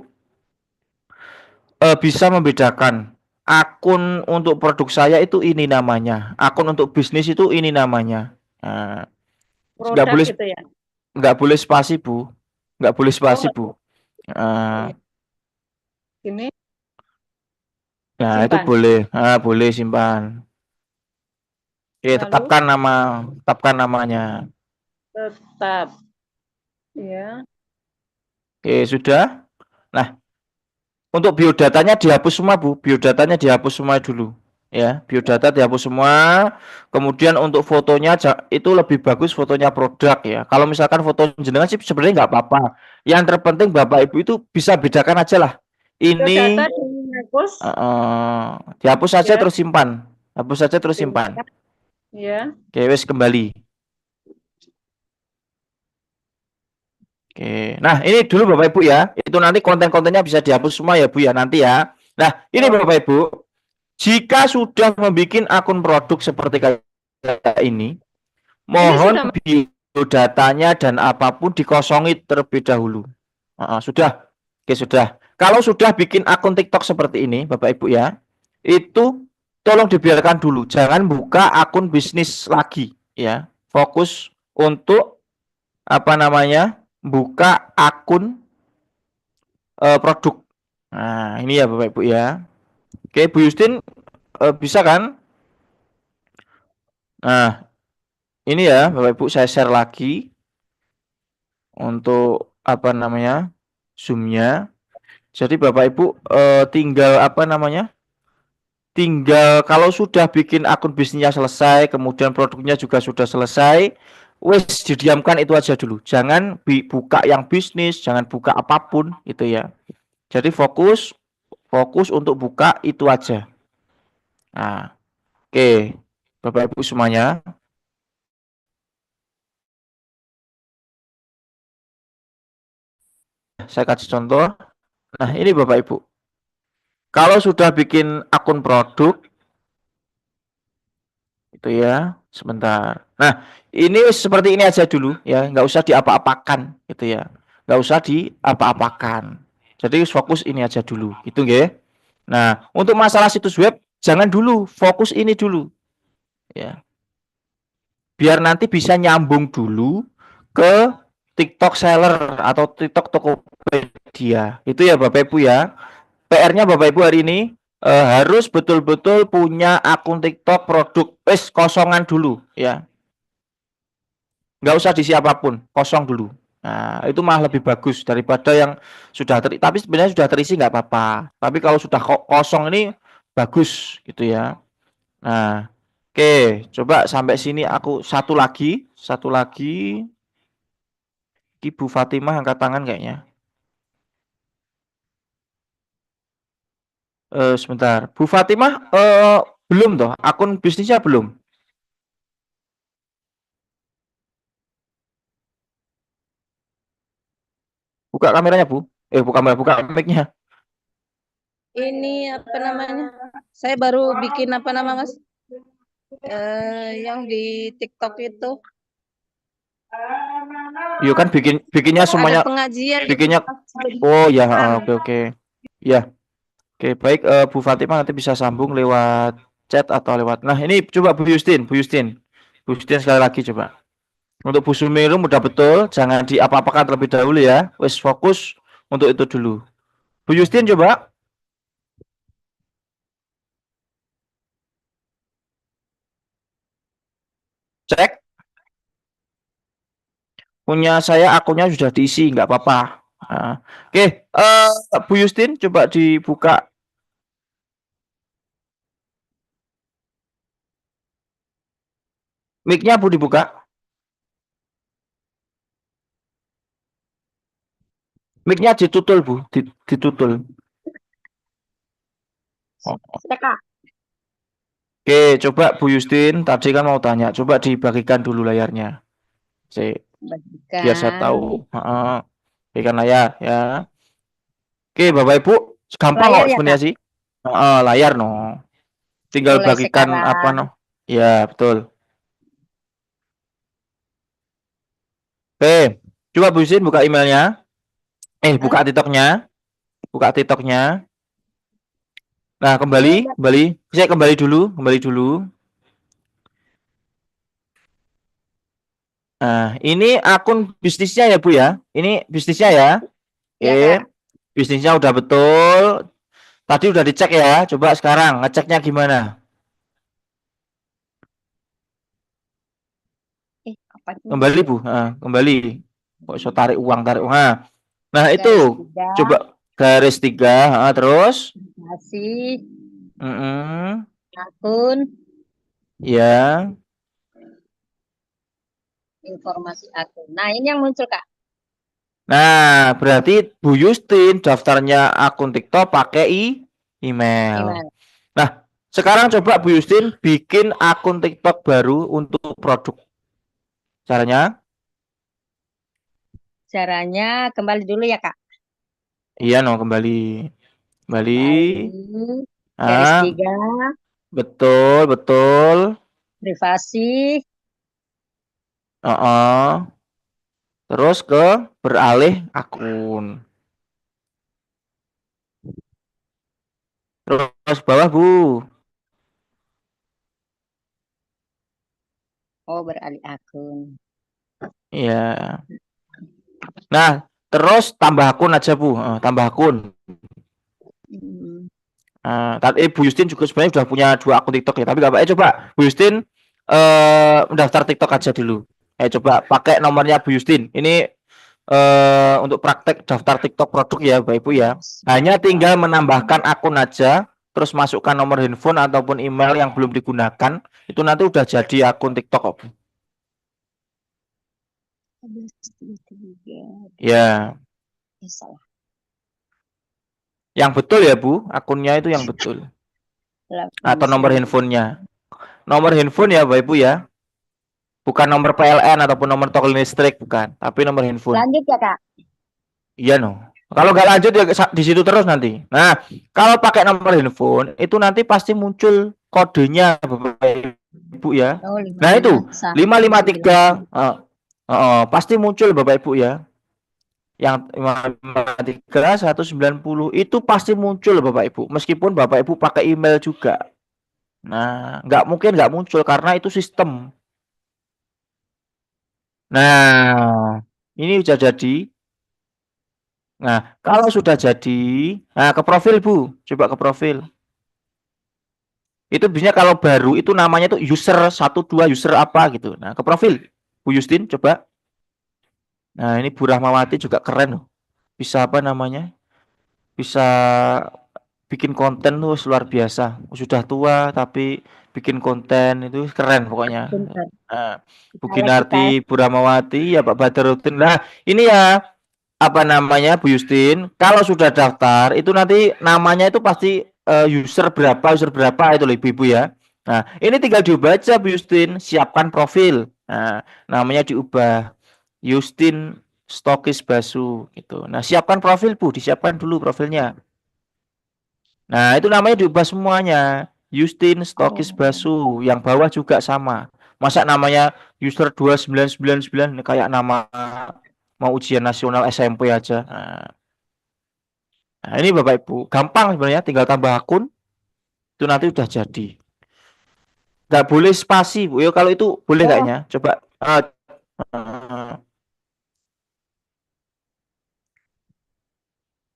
bisa membedakan akun untuk produk saya itu ini namanya, akun untuk bisnis itu ini namanya. Nah, nggak Produk boleh gitu ya. nggak boleh spasi Bu, nggak boleh spasi Bu. Ini Nah itu simpan. boleh, boleh simpan. Oke, Lalu? tetapkan namanya. Tetap. Ya. Oke, sudah. Nah, untuk biodatanya dihapus semua, Bu. Biodatanya dihapus semua dulu. Ya, biodata dihapus semua. Kemudian untuk fotonya itu lebih bagus fotonya produk ya. Kalau misalkan foto jenengan sih sebenarnya nggak apa-apa. Yang terpenting Bapak Ibu itu bisa bedakan aja lah. Ini Biodata dihapus. dihapus saja Ya. terus simpan. Hapus saja terus simpan. Ya. Oke, wes kembali. Oke. Nah, ini dulu Bapak Ibu ya. Itu nanti konten-kontennya bisa dihapus semua ya Bu ya nanti ya. Nah, ini Bapak Ibu. Jika sudah membuat akun produk seperti kayak ini, mohon biodatanya dan apapun dikosongi terlebih dahulu. Sudah. Oke, sudah. Kalau sudah bikin akun TikTok seperti ini, Bapak Ibu ya, itu tolong dibiarkan dulu. Jangan buka akun bisnis lagi ya. Fokus untuk buka akun produk. Nah, ini ya Bapak Ibu ya. Oke, Bu Justin bisa kan? Nah, ini ya Bapak Ibu saya share lagi untuk Zoom-nya. Jadi Bapak Ibu tinggal tinggal kalau sudah bikin akun bisnisnya selesai, kemudian produknya juga sudah selesai, wes didiamkan itu aja dulu. Jangan buka yang bisnis, jangan buka apapun itu ya. Jadi fokus untuk buka itu aja. Nah, oke. Bapak Ibu semuanya. Saya kasih contoh. Nah, ini Bapak Ibu. Kalau sudah bikin akun produk, itu ya, sebentar. Nah, ini seperti ini aja dulu ya, nggak usah diapa-apakan, gitu ya. Nggak usah diapa-apakan. Jadi fokus ini aja dulu, gitu nggih. Nah, untuk masalah situs web, jangan dulu, fokus ini dulu, ya. Biar nanti bisa nyambung dulu ke TikTok seller atau TikTok Tokopedia. Itu ya Bapak Ibu ya. PR-nya Bapak Ibu hari ini harus betul-betul punya akun TikTok produk kosongan dulu ya. Nggak usah di siapapun, kosong dulu. Nah, itu malah lebih bagus daripada yang sudah tapi sebenarnya sudah terisi nggak apa-apa. Tapi kalau sudah kosong ini bagus gitu ya. Nah, oke, coba sampai sini aku satu lagi. Ibu Fatimah angkat tangan kayaknya. Sebentar, Bu Fatimah belum toh, akun bisnisnya belum. Buka kameranya Bu. Buka kamera, buka mic-nya. Ini apa namanya? Saya baru bikin apa nama Mas? Yang di TikTok itu Yuk kan bikinnya ada semuanya, pengajian itu. bikinnya. Oh ya, oke oke. Ya, oke baik. Bu Fatimah nanti bisa sambung lewat chat atau lewat. Nah ini coba Bu Justin, Bu Justin sekali lagi coba. Untuk Bu Sumirum udah betul, jangan diapa-apakan terlebih dahulu ya. Wes fokus untuk itu dulu. Bu Justin coba cek. Punya saya akunnya sudah diisi, nggak apa-apa. Nah, oke, Bu Justin coba dibuka mic-nya Bu dibuka. Mic-nya ditutul Bu, ditutul. Oh, Sudah Kak. oke, coba Bu Justin tadi kan mau tanya, coba dibagikan dulu layarnya. Biar saya Bagikan tahu. Bagikan layar ya. Oke, Bapak Ibu, gampang layar kok ya sebenarnya Kak. sih. Layar no. Tinggal Mulai bagikan apa sekarang. no. Ya, betul. Oke, coba Bu Justin buka emailnya. Hah? Buka TikToknya. Buka TikToknya. Nah, Ini kembali. Saya kembali dulu. Nah, ini akun bisnisnya ya, Bu ya. Ini bisnisnya ya. ya Kak. Bisnisnya udah betul. Tadi udah dicek ya. Coba sekarang ngeceknya gimana? Apa ini? Kembali, Bu. Kembali. Kok iso tarik uang, tarik uang. Nah, Garis itu. 3, Coba garis 3, terus. kasih Mm-mm. akun Ya. informasi akun. Nah, ini yang muncul Kak. Nah, berarti Bu Justin daftarnya akun TikTok pakai email. Email. Nah, sekarang coba Bu Justin bikin akun TikTok baru untuk produk. Caranya? Caranya kembali dulu ya Kak. Iya, no, kembali. Kembali. Kembali garis Ah, 3, betul, betul. privasi, Terus ke beralih akun. Terus bawah, Bu. beralih akun. Iya. Nah, terus tambah akun aja, Bu. Tambah akun. Hmm. Tadi Bu Justin juga sebenarnya sudah punya 2 akun TikTok ya, tapi nggak apa-apa. Coba Bu Justin mendaftar TikTok aja dulu. Coba pakai nomornya Bu Justin. Ini untuk praktek daftar TikTok produk ya, Bapak Ibu ya. Hanya tinggal menambahkan akun aja, terus masukkan nomor handphone ataupun email yang belum digunakan, itu nanti udah jadi akun TikTok kok, Bu. Ya, Salah. yang betul ya, Bu. Akunnya itu yang betul. atau nomor handphonenya. Nomor handphone ya Bapak Ibu ya. Bukan nomor PLN ataupun nomor token listrik, bukan, tapi nomor handphone. Lanjut ya Kak. Iya no. Kalau nggak lanjut ya di situ terus nanti. Nah, kalau pakai nomor handphone itu nanti pasti muncul kodenya Bapak Ibu ya. Oh, Nah itu 553 pasti muncul Bapak Ibu ya. Yang 553 190 itu pasti muncul Bapak Ibu. Meskipun Bapak Ibu pakai email juga. Nah, nggak muncul karena itu sistem. Nah, ini sudah jadi. Nah, kalau sudah jadi, nah ke profil Bu, coba ke profil. Itu biasanya kalau baru itu namanya tuh user 12 user apa gitu. Nah, ke profil Bu Justin coba. Nah, ini Bu Rahmawati juga keren loh. Bisa apa namanya? Bisa bikin konten tuh luar biasa. Sudah tua tapi bikin konten itu keren pokoknya. Pintar. Nah, Bu Kita Kinarti, Bu Rahmawati, ya Pak Badruddin. Nah, ini ya apa namanya Bu Justin, kalau sudah daftar itu nanti namanya itu pasti user berapa itu loh Ibu ya. Nah, ini tinggal dibaca Bu Justin, siapkan profil. Nah, namanya diubah Justin Stokis Basu gitu. Nah, siapkan profil Bu, disiapkan dulu profilnya. Nah, itu namanya diubah semuanya. Justin Stokis Basu, yang bawah juga sama. Masa namanya user 2999 kayak nama mau ujian nasional SMP aja. Nah, ini Bapak Ibu, gampang sebenarnya, tinggal tambah akun, itu nanti udah jadi. Nggak boleh spasi, Bu. Ya, kalau itu boleh kayaknya. Coba.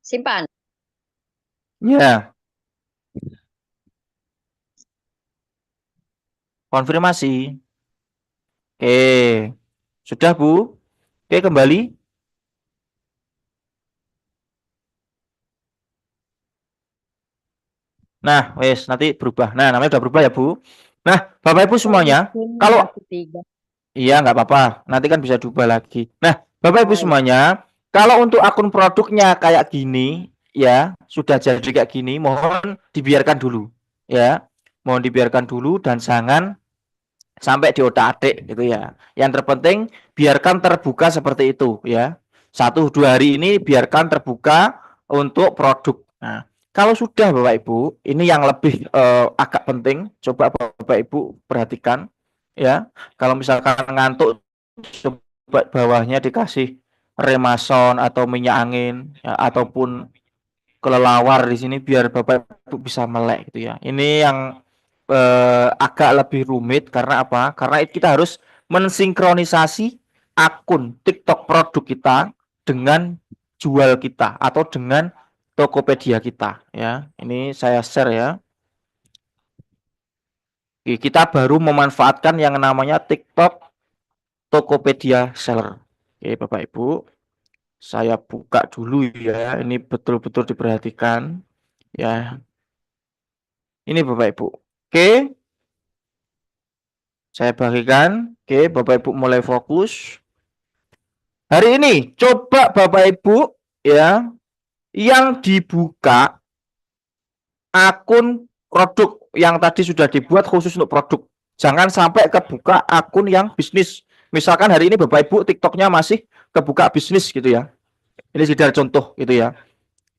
Simpan. Ya, konfirmasi. Oke, sudah Bu. Oke, kembali. Nah, wes nanti berubah. Nah, namanya udah berubah ya Bu. Nah, Bapak Ibu semuanya, kalau iya nggak apa-apa, nanti kan bisa diubah lagi. Nah, Bapak Ibu semuanya, kalau untuk akun produknya kayak gini, ya sudah jadi kayak gini, mohon dibiarkan dulu, ya, mohon dibiarkan dulu dan jangan sampai diotak-atik gitu ya. Yang terpenting biarkan terbuka seperti itu, ya. 1-2 hari ini biarkan terbuka untuk produk. Nah, kalau sudah Bapak Ibu, ini yang lebih agak penting, coba Bapak Ibu perhatikan, ya. Kalau misalkan ngantuk, coba bawahnya dikasih remason atau minyak angin, ya, ataupun kelelawar di sini biar Bapak Ibu bisa melek gitu ya. Ini yang agak lebih rumit karena apa? Karena kita harus mensinkronisasi akun TikTok produk kita dengan jual kita atau dengan Tokopedia kita ya. Ini saya share ya. Oke, kita baru memanfaatkan yang namanya TikTok Tokopedia Seller. Oke, Bapak Ibu, saya buka dulu ya. Ini betul-betul diperhatikan ya. Ini Bapak Ibu. Oke, saya bagikan. Oke, Bapak Ibu mulai fokus. Hari ini coba Bapak Ibu ya yang dibuka akun produk yang tadi sudah dibuat khusus untuk produk. Jangan sampai kebuka akun yang bisnis. Misalkan hari ini Bapak Ibu TikToknya masih kebuka bisnis gitu ya. Ini sekedar contoh gitu ya.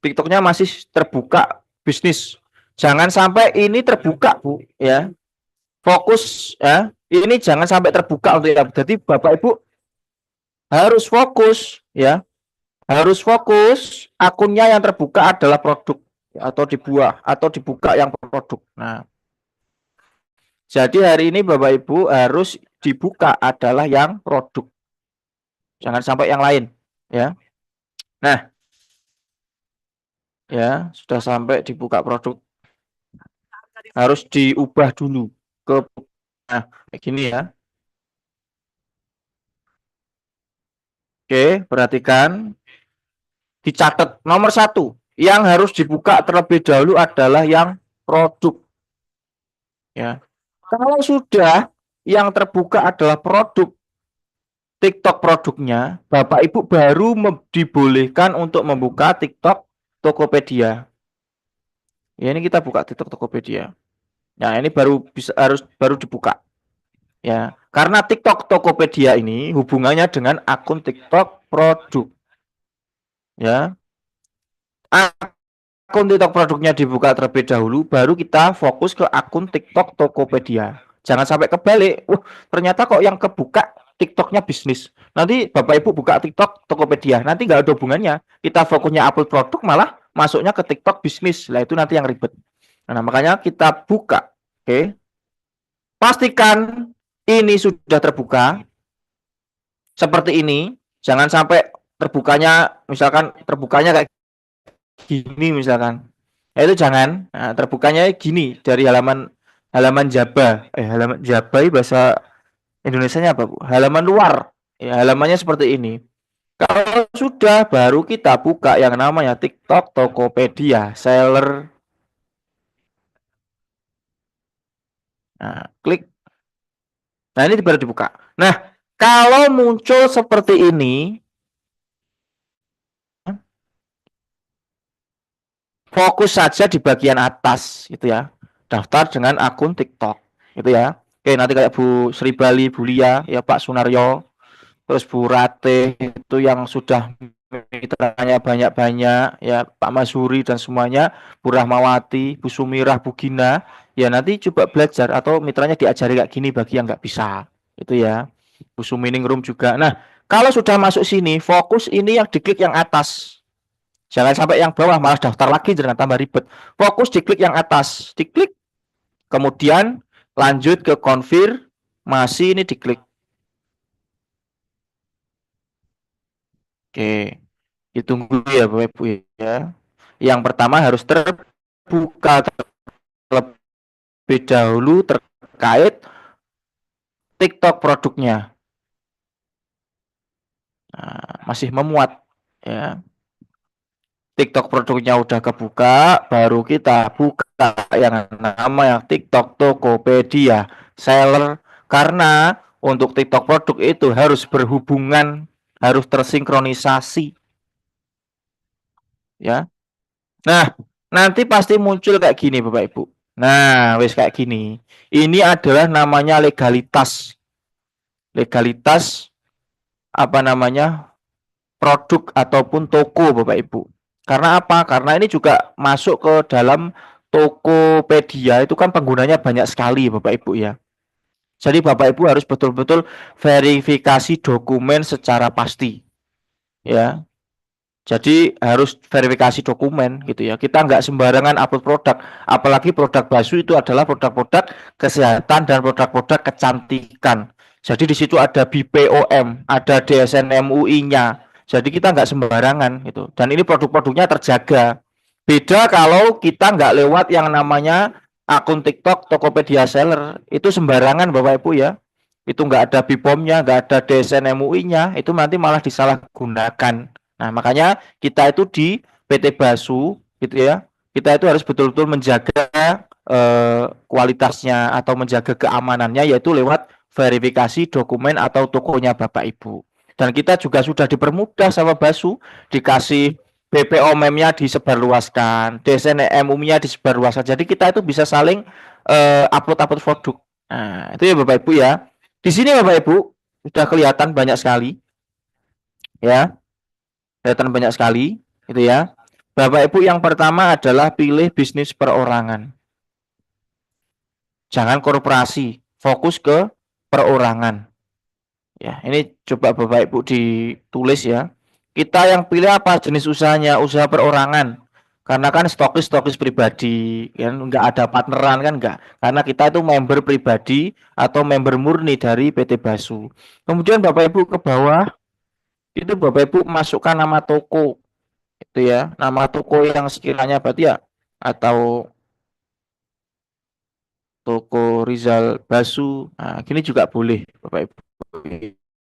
TikToknya masih terbuka bisnis. Jangan sampai ini terbuka Bu ya. Fokus ya. Ini jangan sampai terbuka untuk ya. Jadi Bapak Ibu harus fokus ya. Harus fokus akunnya yang terbuka adalah produk atau dibuat atau dibuka yang produk. Nah, jadi hari ini Bapak Ibu harus dibuka adalah yang produk. Jangan sampai yang lain ya. Nah, ya, sudah sampai dibuka produk. Harus diubah dulu ke kayak gini ya. Oke, perhatikan. Dicatat nomor 1 yang harus dibuka terlebih dahulu adalah yang produk ya. Kalau sudah yang terbuka adalah produk TikTok produknya, Bapak Ibu baru dibolehkan untuk membuka TikTok Tokopedia ya. Ini kita buka TikTok Tokopedia Nah, ini baru dibuka. Ya, karena TikTok Tokopedia ini hubungannya dengan akun TikTok produk. Ya, akun TikTok produknya dibuka terlebih dahulu, baru kita fokus ke akun TikTok Tokopedia. Jangan sampai kebalik. Ternyata kok yang kebuka TikToknya bisnis. Nanti Bapak Ibu buka TikTok Tokopedia, nanti nggak ada hubungannya. Kita fokusnya upload produk, malah masuknya ke TikTok bisnis. Lah itu nanti yang ribet. Nah, makanya kita buka. Oke. Pastikan ini sudah terbuka seperti ini. Jangan sampai misalkan terbukanya kayak gini misalkan. Ya itu jangan. Nah, terbukanya gini dari halaman Jaba. Halaman Jaba ini bahasa Indonesianya apa, Bu? Halaman luar. Ya, halamannya seperti ini. Kalau sudah, baru kita buka yang namanya TikTok Tokopedia Seller. Nah, klik. Nah, ini baru dibuka. Nah, kalau muncul seperti ini, fokus saja di bagian atas, gitu ya. Daftar dengan akun TikTok, gitu ya. Oke, nanti kayak Bu Sri Bali, Bu Lia, ya Pak Sunaryo, terus Bu Rate itu yang sudah mitranya banyak-banyak, ya Pak Masuri dan semuanya, Bu Rahmawati, Bu Sumirah, Bu Gina, ya nanti coba belajar atau mitranya diajari kayak gini bagi yang nggak bisa, itu ya. Bu Sumining Room juga. Nah, kalau sudah masuk sini, fokus ini yang diklik yang atas. Jangan sampai yang bawah malah daftar lagi jangan tambah ribet. Fokus diklik yang atas, diklik, kemudian lanjut ke konfirmasi ini diklik. Oke, ditunggu ya Bapak Ibu ya. Yang pertama harus terbuka terlebih dahulu terkait TikTok produknya. Nah, masih memuat ya. TikTok produknya udah kebuka, baru kita buka yang namanya TikTok Tokopedia Seller. Karena untuk TikTok produk itu harus berhubungan, harus tersinkronisasi. Ya. Nah, nanti pasti muncul kayak gini Bapak Ibu. Nah, wis kayak gini. Ini adalah namanya legalitas. Legalitas apa namanya? Produk ataupun toko Bapak Ibu. Karena apa? Karena ini juga masuk ke dalam Tokopedia itu kan penggunanya banyak sekali Bapak Ibu ya. Jadi Bapak Ibu harus betul-betul verifikasi dokumen secara pasti. Ya. Jadi harus verifikasi dokumen gitu ya. Kita nggak sembarangan upload produk. Apalagi produk Basu itu adalah produk-produk kesehatan dan produk-produk kecantikan. Jadi di situ ada BPOM, ada DSN MUI-nya. Jadi kita nggak sembarangan gitu. Dan ini produk-produknya terjaga. Beda kalau kita nggak lewat yang namanya akun TikTok Tokopedia Seller. Itu sembarangan Bapak Ibu ya. Itu nggak ada BPOM-nya, nggak ada DSN MUI-nya. Itu nanti malah disalahgunakan. Nah, makanya kita itu di PT Basu gitu ya. Kita itu harus betul-betul menjaga kualitasnya atau menjaga keamanannya yaitu lewat verifikasi dokumen atau tokonya Bapak Ibu. Dan kita juga sudah dipermudah sama Basu, dikasih BPOM-nya disebarluaskan, DSN-MUI-nya disebarluaskan. Jadi kita itu bisa saling upload produk. Nah, itu ya Bapak Ibu ya. Di sini Bapak Ibu sudah kelihatan banyak sekali ya. Kelihatan banyak sekali, gitu ya. Bapak Ibu yang pertama adalah pilih bisnis perorangan. Jangan korporasi, fokus ke perorangan. Ya, ini coba Bapak Ibu ditulis ya. Kita yang pilih apa jenis usahanya? Usaha perorangan. Karena kan stokis pribadi, kan nggak ada partneran kan nggak. Karena kita itu member pribadi atau member murni dari PT Basu. Kemudian Bapak Ibu ke bawah itu Bapak Ibu masukkan nama toko itu ya, nama toko yang sekiranya berarti ya atau toko Rizal Basu. Nah, gini juga boleh Bapak Ibu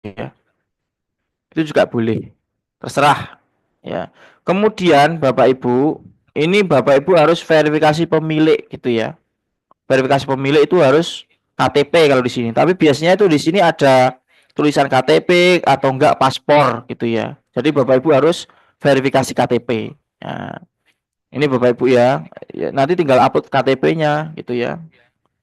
ya. Itu juga boleh. Terserah ya. Kemudian Bapak Ibu, ini Bapak Ibu harus verifikasi pemilik gitu ya. Verifikasi pemilik itu harus KTP kalau di sini. Tapi biasanya itu di sini ada tulisan KTP atau enggak paspor gitu ya. Jadi Bapak Ibu harus verifikasi KTP. Nah, ini Bapak Ibu ya, nanti tinggal upload KTP-nya gitu ya.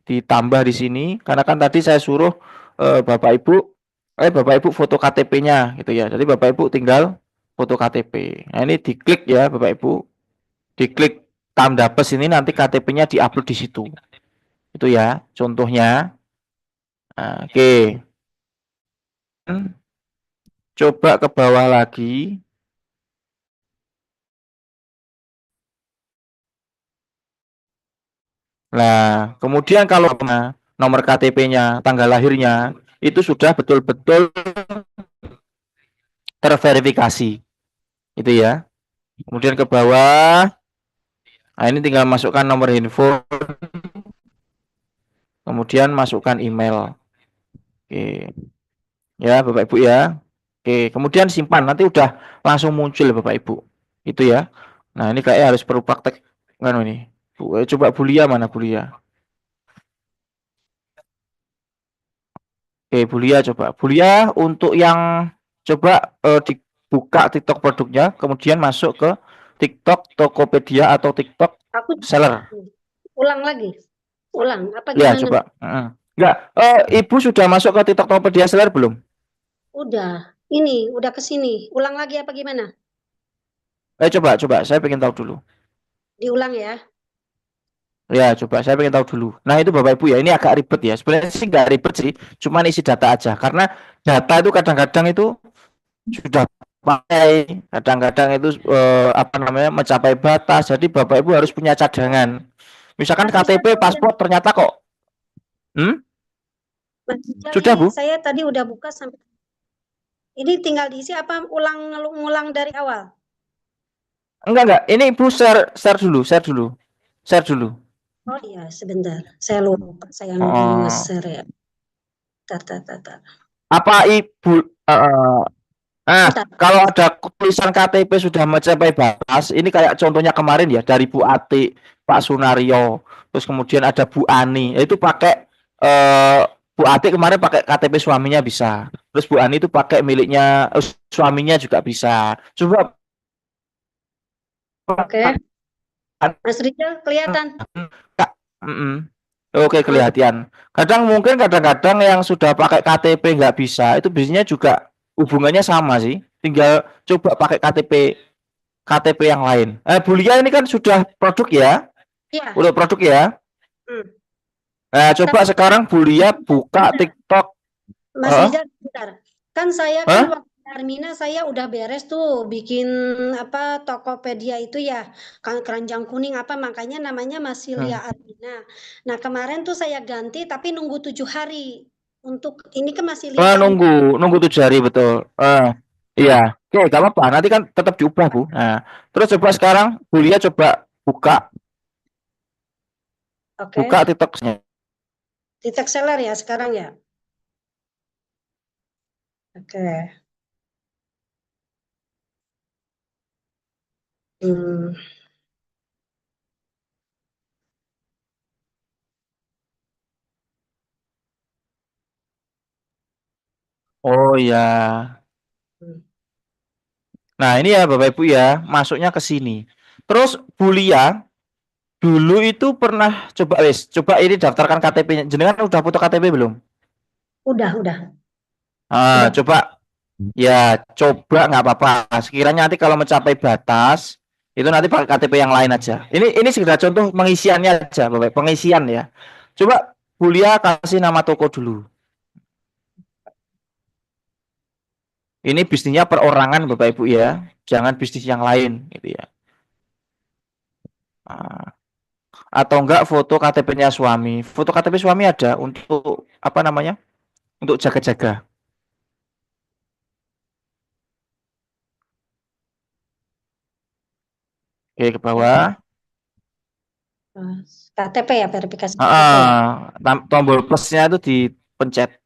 ditambah di sini karena kan tadi saya suruh Bapak Ibu foto KTP-nya gitu ya. Jadi Bapak Ibu tinggal foto KTP. Nah, ini diklik ya Bapak Ibu. Diklik tanda plus ini nanti KTP-nya diupload di situ. Itu ya, contohnya. Nah, oke. Coba ke bawah lagi. Nah, kemudian kalau nomor KTP-nya, tanggal lahirnya itu sudah betul-betul terverifikasi. Itu ya. Kemudian ke bawah. Nah, ini tinggal masukkan nomor handphone, kemudian masukkan email. Oke. Ya, Bapak Ibu ya. Oke, kemudian simpan. Nanti udah langsung muncul Bapak Ibu. Itu ya. Nah, ini kayak harus perlu praktek kan ini. Coba Bulia mana Bulia? Oke, Bulia coba. Bulia untuk yang coba dibuka TikTok produknya, kemudian masuk ke TikTok Tokopedia atau TikTok Aku seller. ulang lagi. Ulang. Apa Ya, gimana? coba. Enggak, Ibu sudah masuk ke TikTok Tokopedia seller belum? Udah. Ini, udah ke sini. Ulang lagi apa gimana? Coba, saya pengen tahu dulu. Diulang ya. Ya, coba saya pengen tahu dulu. Nah, itu Bapak Ibu ya, ini agak ribet ya. Sebenarnya sih nggak ribet sih, cuman isi data aja. Karena data itu kadang-kadang itu sudah pakai, kadang-kadang itu apa namanya mencapai batas. Jadi Bapak Ibu harus punya cadangan. Misalkan Tapi KTP, paspor ternyata kok, Mas Rijal, sudah ini Bu? saya tadi udah buka sampai ini tinggal diisi apa ulang dari awal? Enggak. Ini Ibu share dulu. Oh iya, sebentar. Saya lupa. Saya Oh. nge-share ya. Tar. Apa Ibu Bentar. kalau ada tulisan KTP sudah mencapai batas, ini kayak contohnya kemarin ya dari Bu Ati, Pak Sunario, terus kemudian ada Bu Ani, itu pakai Bu Ati kemarin pakai KTP suaminya bisa, terus Bu Ani itu pakai miliknya suaminya juga bisa. Coba Oke. Mas Rijal kelihatan. Kak, Oke, kelihatan. Kadang-kadang yang sudah pakai KTP nggak bisa, itu biasanya juga hubungannya sama sih. Tinggal coba pakai KTP yang lain. Bulia ini kan sudah produk ya? Iya. Udah produk ya? Hmm. Nah, coba sekarang Bulia buka TikTok. Mas Rijal, bentar. Kan saya Hah? kan waktu Armina saya udah beres tuh bikin apa Tokopedia itu ya, keranjang kuning apa makanya namanya Masilia Armina. Nah, kemarin tuh saya ganti tapi nunggu 7 hari. Untuk ini ke Masilia Nunggu 7 hari betul. Iya. Oke, gak apa-apa. Nanti kan tetap diubah, Bu. Nah, terus coba sekarang Bulia coba buka Oke. TikToknya. TikTok seller ya sekarang ya. Oke. Oh iya. Nah, ini ya Bapak Ibu ya, masuknya ke sini. Terus Bulia dulu itu pernah coba ini daftarkan KTP-nya. Jenengan udah foto KTP belum? Udah. Coba ya, coba nggak apa-apa. Sekiranya nanti kalau mencapai batas itu nanti pakai KTP yang lain aja. Ini sekedar contoh pengisiannya aja, Bapak. Pengisian ya. Coba Bulia kasih nama toko dulu. Ini bisnisnya perorangan Bapak Ibu ya, jangan bisnis yang lain gitu ya. Atau enggak foto KTP-nya suami. Foto KTP suami ada untuk apa namanya? Untuk jaga-jaga. Oke, ke bawah. KTP ya, verifikasi KTP ya. Tombol plusnya itu dipencet.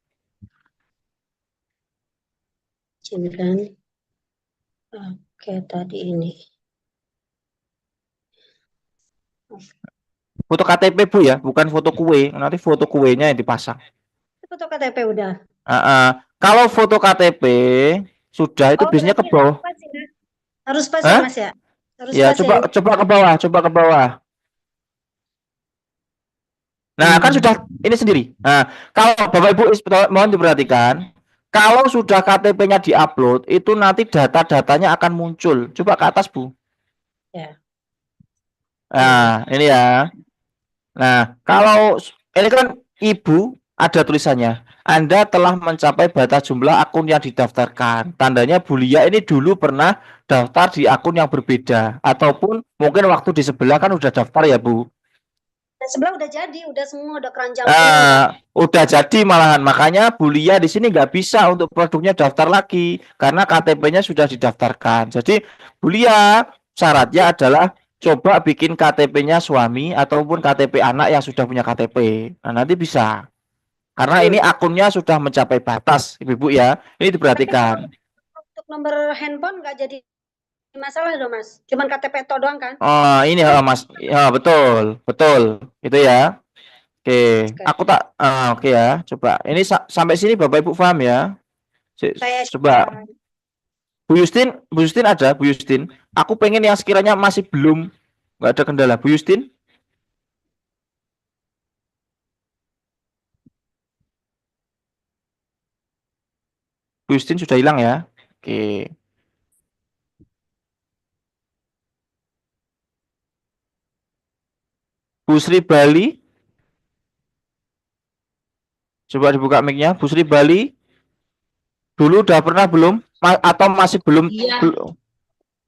Izinkan. Oke, tadi ini. Foto KTP Bu ya, bukan foto kue. Nanti foto kuenya yang dipasang. Foto KTP udah. Kalau foto KTP sudah itu biasanya ke bawah. Harus pas ya, Mas ya. Harus Ya, pas ya. coba ke bawah. Nah, kan sudah ini sendiri. Nah, kalau Bapak Ibu mohon diperhatikan, kalau sudah KTP-nya diupload, itu nanti data-datanya akan muncul. Coba ke atas, Bu. Ya. Nah, ini ya. Nah, kalau ini kan Ibu ada tulisannya, Anda telah mencapai batas jumlah akun yang didaftarkan. Tandanya Bu Lia ini dulu pernah daftar di akun yang berbeda, ataupun mungkin waktu di sebelah kan udah daftar ya, Bu. Dan sebelah udah jadi, udah semua, udah keranjang kuning. Udah jadi malahan, makanya Bu Lia di sini nggak bisa untuk produknya daftar lagi karena KTP-nya sudah didaftarkan. Jadi Bu Lia syaratnya adalah coba bikin KTP-nya suami ataupun KTP anak yang sudah punya KTP. Nah, nanti bisa. Karena ini akunnya sudah mencapai batas, Ibu ya. Ini diperhatikan. Untuk nomor handphone nggak jadi masalah dong, Mas. Cuman KTP to doang kan? Oh, ini Mas. Ya, betul, betul. Itu ya. Oke, aku tak oke ya. Coba. Ini sampai sini Bapak Ibu paham ya? Saya Coba Bu Justin ada, Bu Justin. Aku pengen yang sekiranya masih belum nggak ada kendala. Bu Justin, Bu Justin sudah hilang ya? Oke. Bu Sri Bali, coba dibuka mic-nya. Bu Sri Bali, dulu udah pernah belum? Atau masih belum? Iya,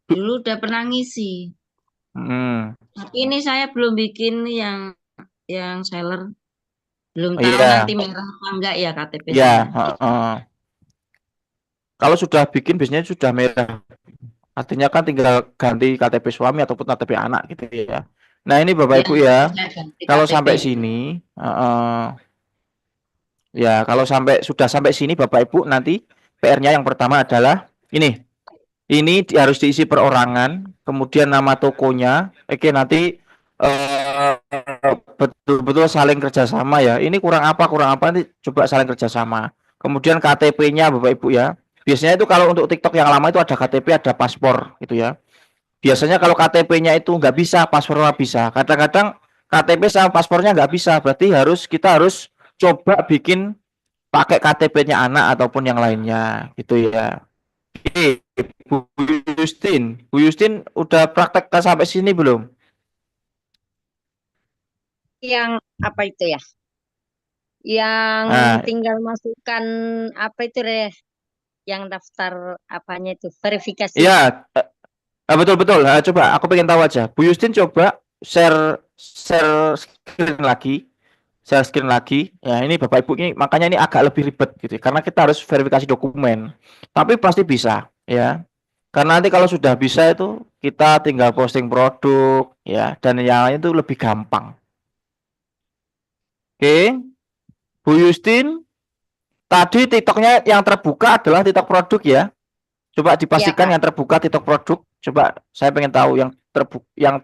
dulu udah pernah ngisi. Tapi ini saya belum bikin yang seller. Belum tahu Iya. nanti merah apa enggak ya KTP Iya. saya. Kalau sudah bikin biasanya sudah merah. Artinya kan tinggal ganti KTP suami ataupun KTP anak gitu ya. Nah ini Bapak Iya, Ibu ya, saya ganti kalau KTP. sampai sini, ya kalau sudah sampai sini Bapak Ibu nanti PR-nya yang pertama adalah ini harus diisi perorangan, kemudian nama tokonya, oke nanti betul-betul saling kerjasama ya. Ini kurang apa nanti coba saling kerjasama. Kemudian KTP-nya Bapak Ibu ya. Biasanya itu kalau untuk TikTok yang lama itu ada KTP, ada paspor gitu ya. Biasanya kalau KTP-nya itu nggak bisa, paspornya bisa. Kadang-kadang KTP sama paspornya nggak bisa, berarti kita harus coba bikin pakai KTP-nya anak ataupun yang lainnya gitu ya. Oke, Bu Justin udah praktek sampai sini belum? Yang apa itu ya? Yang tinggal masukkan apa itu deh? Yang daftar apanya itu verifikasi. Iya, betul. Coba aku pengen tahu aja. Bu Justin coba share screen lagi. Share screen lagi. Ya, ini Bapak Ibu ini makanya ini agak lebih ribet gitu karena kita harus verifikasi dokumen. Tapi pasti bisa, ya. Karena nanti kalau sudah bisa itu kita tinggal posting produk ya dan yang lain itu lebih gampang. Oke. Bu Justin, tadi TikToknya yang terbuka adalah TikTok produk ya. Coba dipastikan yang terbuka TikTok produk. Coba saya pengen tahu yang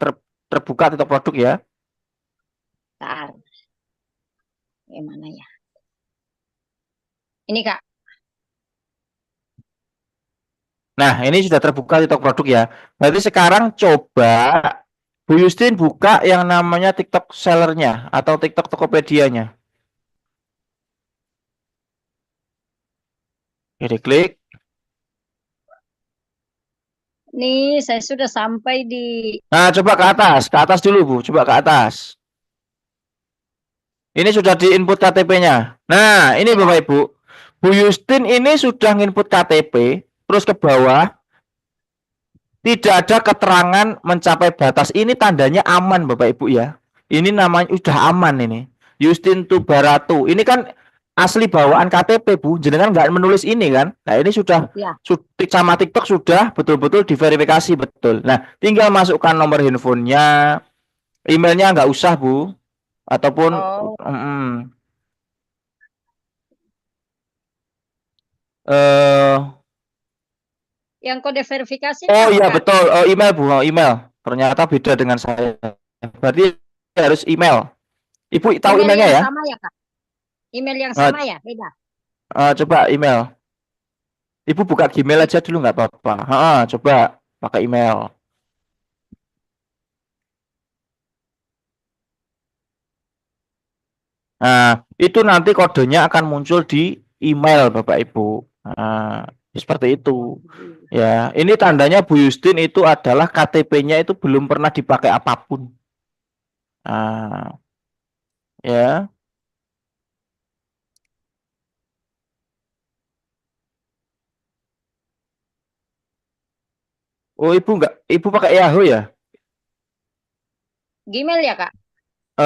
terbuka TikTok produk ya. Bentar. Gimana ya? Ini Kak. Nah, ini sudah terbuka TikTok produk ya. Berarti sekarang coba Bu Justin buka yang namanya TikTok sellernya atau TikTok Tokopedia-nya. Jadi klik. Nih, saya sudah sampai di. Nah, coba ke atas dulu Bu, coba ke atas. Ini sudah diinput KTP-nya. Nah, ini Bapak Ibu. Bu Justin ini sudah nginput KTP, terus ke bawah. Tidak ada keterangan mencapai batas. Ini tandanya aman Bapak Ibu ya. Ini namanya udah aman ini. Justin Tubaratu. Ini kan asli bawaan KTP Bu. Jenengan nggak menulis ini kan? Nah ini sudah sama TikTok sudah betul-betul diverifikasi betul. Nah tinggal masukkan nomor handphonenya, emailnya nggak usah Bu. Ataupun yang kode verifikasi. Oh iya betul, email Bu, email. Ternyata beda dengan saya. Berarti harus email. Ibu tahu emailnya ya? Sama ya Kak? Email yang sama ya, beda. Coba email. Ibu buka Gmail aja dulu nggak apa-apa. Coba pakai email. Nah, itu nanti kodenya akan muncul di email Bapak Ibu. Nah, seperti itu. Ya, ini tandanya Bu Yustin itu adalah KTP-nya itu belum pernah dipakai apapun. Nah, ya. Oh, Ibu pakai Yahoo ya? Gmail ya, Kak?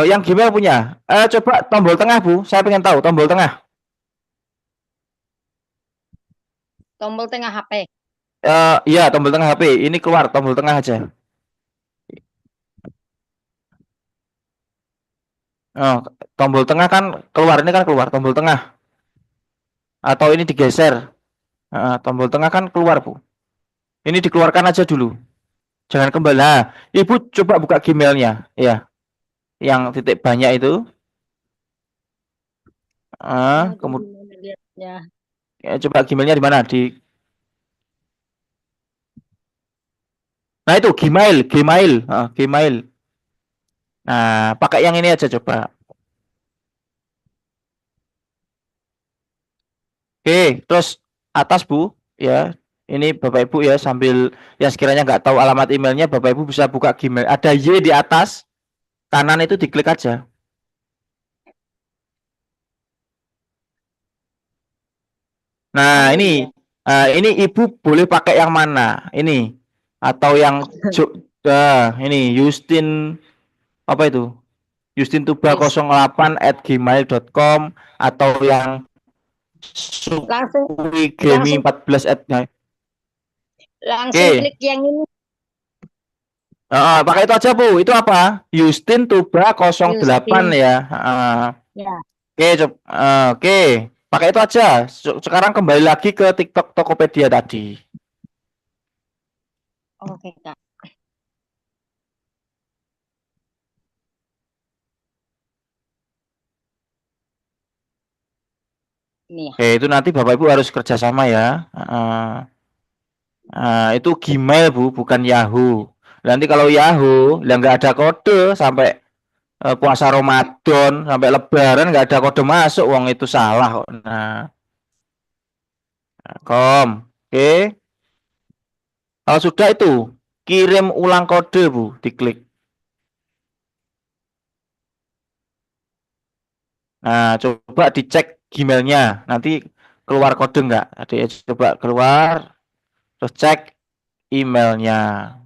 Yang Gmail punya. Coba tombol tengah, Bu. Saya pengen tahu tombol tengah. Tombol tengah HP. Iya, tombol tengah HP. Ini keluar tombol tengah aja. Oh, tombol tengah kan keluar, ini kan keluar tombol tengah. Atau ini digeser. Tombol tengah kan keluar, Bu. Ini dikeluarkan aja dulu. Jangan kembali. Nah, Ibu coba buka Gmailnya, ya. Yang titik banyak itu. Kemudian coba Gmailnya di mana? Nah, itu Gmail. Nah, pakai yang ini aja coba. Oke, terus atas Bu, ya. Ini Bapak Ibu ya, sambil yang sekiranya nggak tahu alamat emailnya, Bapak Ibu bisa buka Gmail. Ada Y di atas, kanan itu diklik aja. Nah, ini Ibu boleh pakai yang mana? Ini atau yang ini Justin apa itu? justintuba08@gmail.com atau yang Langsung Gemi 14 langsung klik yang ini. pakai itu aja Bu. Itu apa? Justin Tuba 08 ya. Ya. Oke. Pakai itu aja. Sekarang kembali lagi ke TikTok Tokopedia tadi. Oke, Kak. Ini ya. Oke, itu nanti Bapak Ibu harus kerjasama ya. Itu Gmail Bu, bukan Yahoo. Nanti kalau Yahoo, nggak ada kode sampai puasa Ramadan, sampai Lebaran nggak ada kode masuk, uang itu salah. Nah, oke. Kalau sudah itu kirim ulang kode Bu, diklik. Nah, coba dicek Gmailnya, nanti keluar kode nggak? Coba keluar, terus cek emailnya.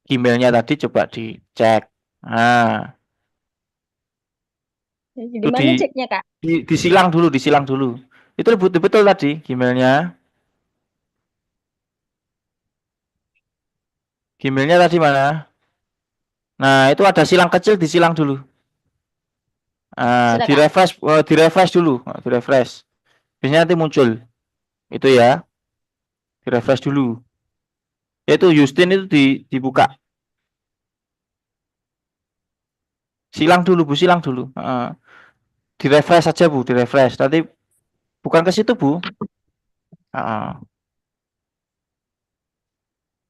Emailnya tadi coba dicek. Nah, Di mana ceknya, Kak? disilang dulu. Itu betul tadi Gmailnya. Gmailnya tadi mana? Nah, itu ada silang kecil, disilang dulu. Di-refresh dulu, di-refresh. Biasanya nanti muncul. Itu ya. Di-refresh dulu. Itu Justin itu dibuka. Silang dulu, Bu, silang dulu. Di-refresh saja, Bu, di-refresh. Nanti bukan ke situ, Bu.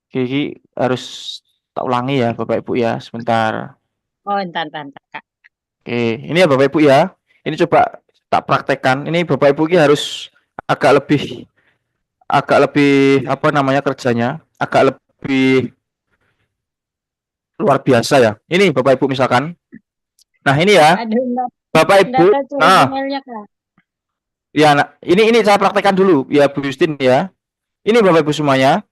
Gigi harus tak ulangi ya, Bapak Ibu ya, sebentar. Oh, entar, Kak. Oke, ini ya Bapak Ibu ya. Ini coba tak praktekkan. Ini Bapak Ibu ini harus agak lebih apa namanya kerjanya, agak lebih luar biasa ya. Ini Bapak Ibu misalkan. Nah, ini ya. Bapak Ibu. Nah, ya, nah, ini saya praktekkan dulu ya Bu Justin ya. Ini Bapak Ibu semuanya.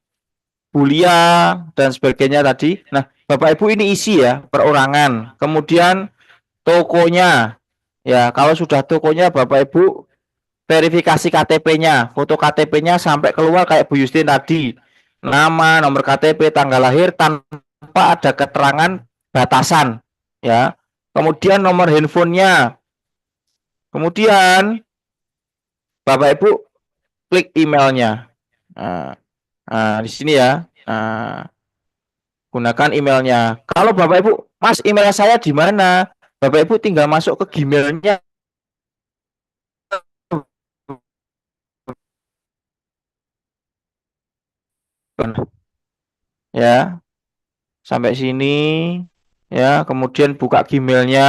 Bulia dan sebagainya tadi. Nah, Bapak Ibu ini isi ya, perorangan. Kemudian tokonya. Ya, kalau sudah tokonya Bapak Ibu verifikasi KTP-nya, foto KTP-nya sampai keluar kayak Bu Justin tadi. Nama, nomor KTP, tanggal lahir tanpa ada keterangan batasan, ya. Kemudian nomor handphonenya. Kemudian Bapak Ibu klik emailnya. Di sini ya. Gunakan emailnya. Kalau Bapak Ibu, Mas, email saya di mana? Bapak Ibu tinggal masuk ke Gmailnya. Ya, sampai sini. ya, kemudian buka Gmailnya,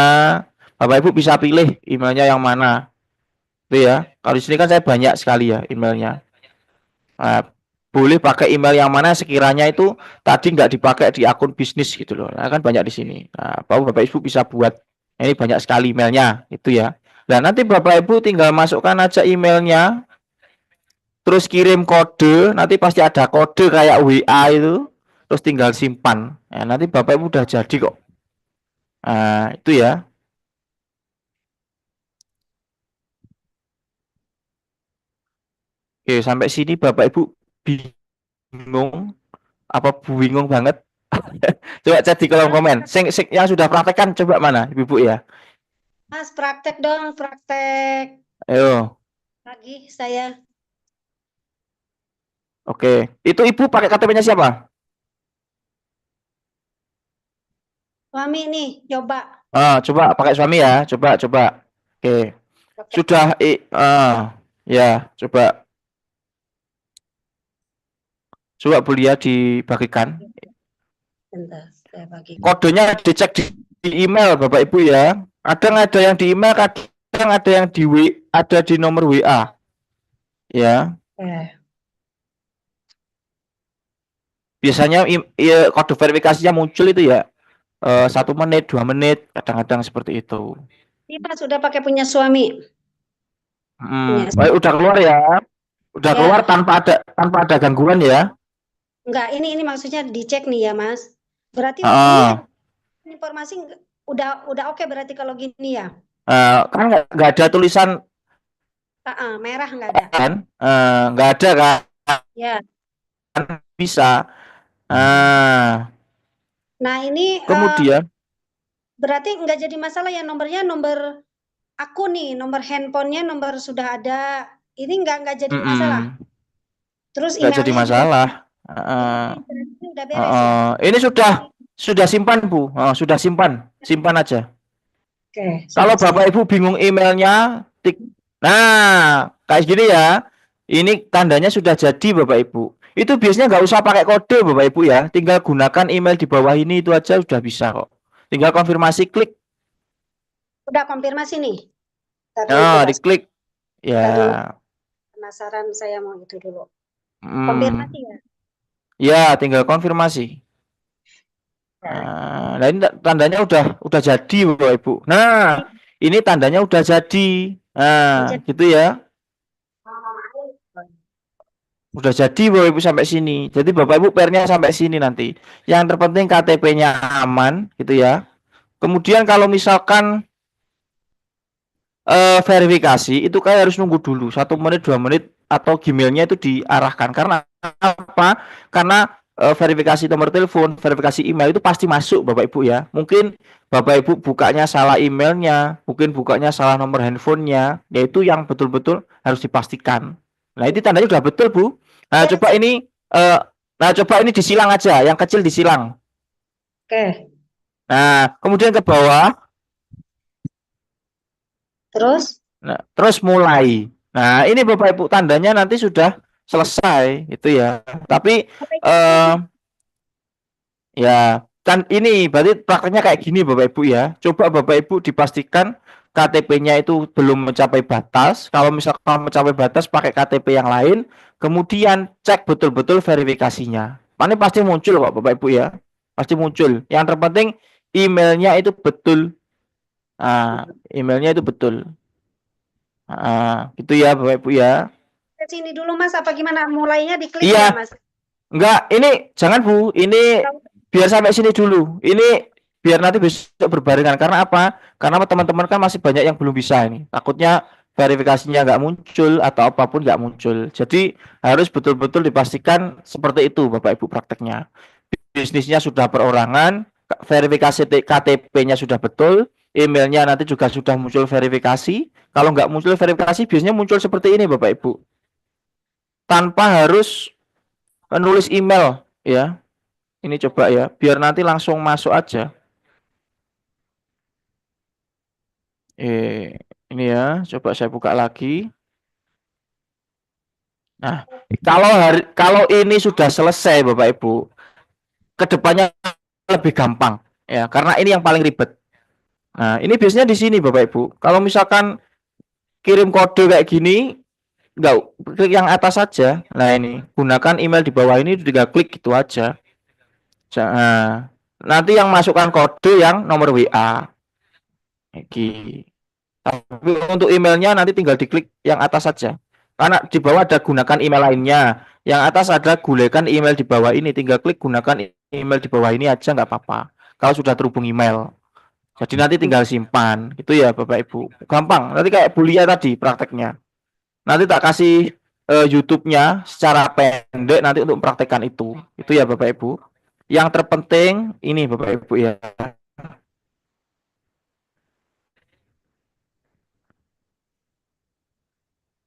Bapak Ibu bisa pilih emailnya yang mana, itu ya. Kalau di sini kan saya banyak sekali ya emailnya. Nah, boleh pakai email yang mana sekiranya itu tadi nggak dipakai di akun bisnis gitu loh. Nah, kan banyak di sini. Nah, Bapak Ibu bisa buat. Ini banyak sekali emailnya, itu ya. Nah, nanti Bapak Ibu tinggal masukkan aja emailnya, terus kirim kode, nanti pasti ada kode kayak WA itu, terus tinggal simpan. Nah, nanti Bapak Ibu udah jadi kok. Nah, itu ya. Oke, sampai sini Bapak Ibu bingung apa bingung banget? Coba chat di kolom komen. Yang sudah praktekkan coba mana, Ibu ya? Mas, praktek dong, praktek Ayo. lagi saya. Oke. Itu Ibu pakai KTP-nya siapa? Suami nih, coba. Coba pakai suami ya. Coba. Oke. Sudah ya, coba. Coba Bu Lia dibagikan. Bentar, saya bagi. Kodenya dicek di email Bapak Ibu ya. Kadang ada yang di email, kadang ada yang ada di nomor WA. Ya. Biasanya kode verifikasinya muncul itu ya 1 menit, 2 menit, kadang-kadang seperti itu. Ini Mas sudah pakai punya suami. Baik, udah keluar ya. Udah Ya. keluar tanpa ada gangguan ya. Enggak, ini maksudnya dicek nih ya, Mas. Berarti ini informasi udah oke berarti kalau gini ya. Kan nggak ada tulisan merah nggak ada. kan? Nggak ada kan? Ya. Bisa. Nah, ini Kemudian berarti nggak jadi masalah ya nomornya, nomor aku nih, nomor handphonenya, nomor sudah ada. Ini nggak jadi masalah. Terus nggak jadi masalah. Udah beres ya? Ini sudah simpan Bu. Sudah simpan aja. Oke. Kalau Bapak Ibu bingung emailnya, nah kayak gini ya. Ini tandanya sudah jadi Bapak Ibu. Itu biasanya nggak usah pakai kode Bapak Ibu ya. Tinggal gunakan email di bawah ini itu aja sudah bisa kok. Tinggal konfirmasi, klik. Udah konfirmasi nih. Diklik. Ya. Penasaran saya mau itu dulu. Konfirmasi ya? Ya, tinggal konfirmasi. Nah, ini tandanya udah jadi Bapak Ibu. Nah, ini tandanya udah jadi. Nah, gitu ya. Udah jadi Bapak Ibu sampai sini. Jadi Bapak Ibu PR-nya sampai sini nanti. Yang terpenting KTP-nya aman gitu ya. Kemudian kalau misalkan verifikasi itu kayak harus nunggu dulu 1 menit 2 menit atau Gmailnya itu diarahkan. Karena apa? Karena verifikasi nomor telepon, verifikasi email itu pasti masuk Bapak Ibu ya. Mungkin Bapak Ibu bukanya salah emailnya, mungkin bukanya salah nomor handphonenya, yaitu yang betul-betul harus dipastikan. Nah, ini tandanya udah betul Bu. Nah, coba ini disilang aja, yang kecil disilang. Oke. Nah, kemudian ke bawah. Terus mulai. Nah, ini Bapak Ibu tandanya nanti sudah selesai itu ya. Tapi ya kan ini berarti prakteknya kayak gini Bapak Ibu ya. Coba Bapak Ibu dipastikan KTP-nya itu belum mencapai batas. Kalau misalkan mencapai batas pakai KTP yang lain, kemudian cek betul-betul verifikasinya. Ini pasti muncul kok Bapak Ibu ya. Pasti muncul. Yang terpenting emailnya itu betul. Emailnya itu betul. Gitu ya Bapak Ibu ya. Sini dulu Mas, apa gimana? Mulainya diklik ya Mas? Enggak, ini jangan Bu. Ini biar sampai sini dulu. Ini biar nanti besok berbarengan. Karena apa? Karena teman-teman kan masih banyak yang belum bisa ini. Takutnya verifikasinya nggak muncul atau apapun nggak muncul. Jadi harus betul-betul dipastikan seperti itu Bapak Ibu prakteknya. Bisnisnya sudah perorangan, verifikasi KTP-nya sudah betul, emailnya nanti juga sudah muncul verifikasi. Kalau nggak muncul verifikasi, biasanya muncul seperti ini Bapak Ibu. Tanpa harus menulis email ya. Ini coba ya, biar nanti langsung masuk aja. Ini ya, coba saya buka lagi. Nah, kalau ini sudah selesai Bapak Ibu, kedepannya lebih gampang. Ya, karena ini yang paling ribet. Nah, ini biasanya di sini Bapak Ibu. Kalau misalkan kirim kode kayak gini, enggak, klik yang atas saja. Nah, ini gunakan email di bawah ini, tinggal klik gitu aja. Nah, nanti yang masukkan kode yang nomor WA. Tapi untuk emailnya nanti tinggal diklik yang atas saja. Karena di bawah ada gunakan email lainnya. Yang atas ada gunakan email di bawah ini. Tinggal klik gunakan email di bawah ini aja nggak apa-apa. Kalau sudah terhubung email. Jadi nanti tinggal simpan. Itu ya Bapak Ibu. Gampang. Nanti kayak Bulia tadi prakteknya. Nanti tak kasih YouTube-nya secara pendek nanti untuk mempraktekkan itu. Itu ya Bapak Ibu. Yang terpenting ini Bapak Ibu ya.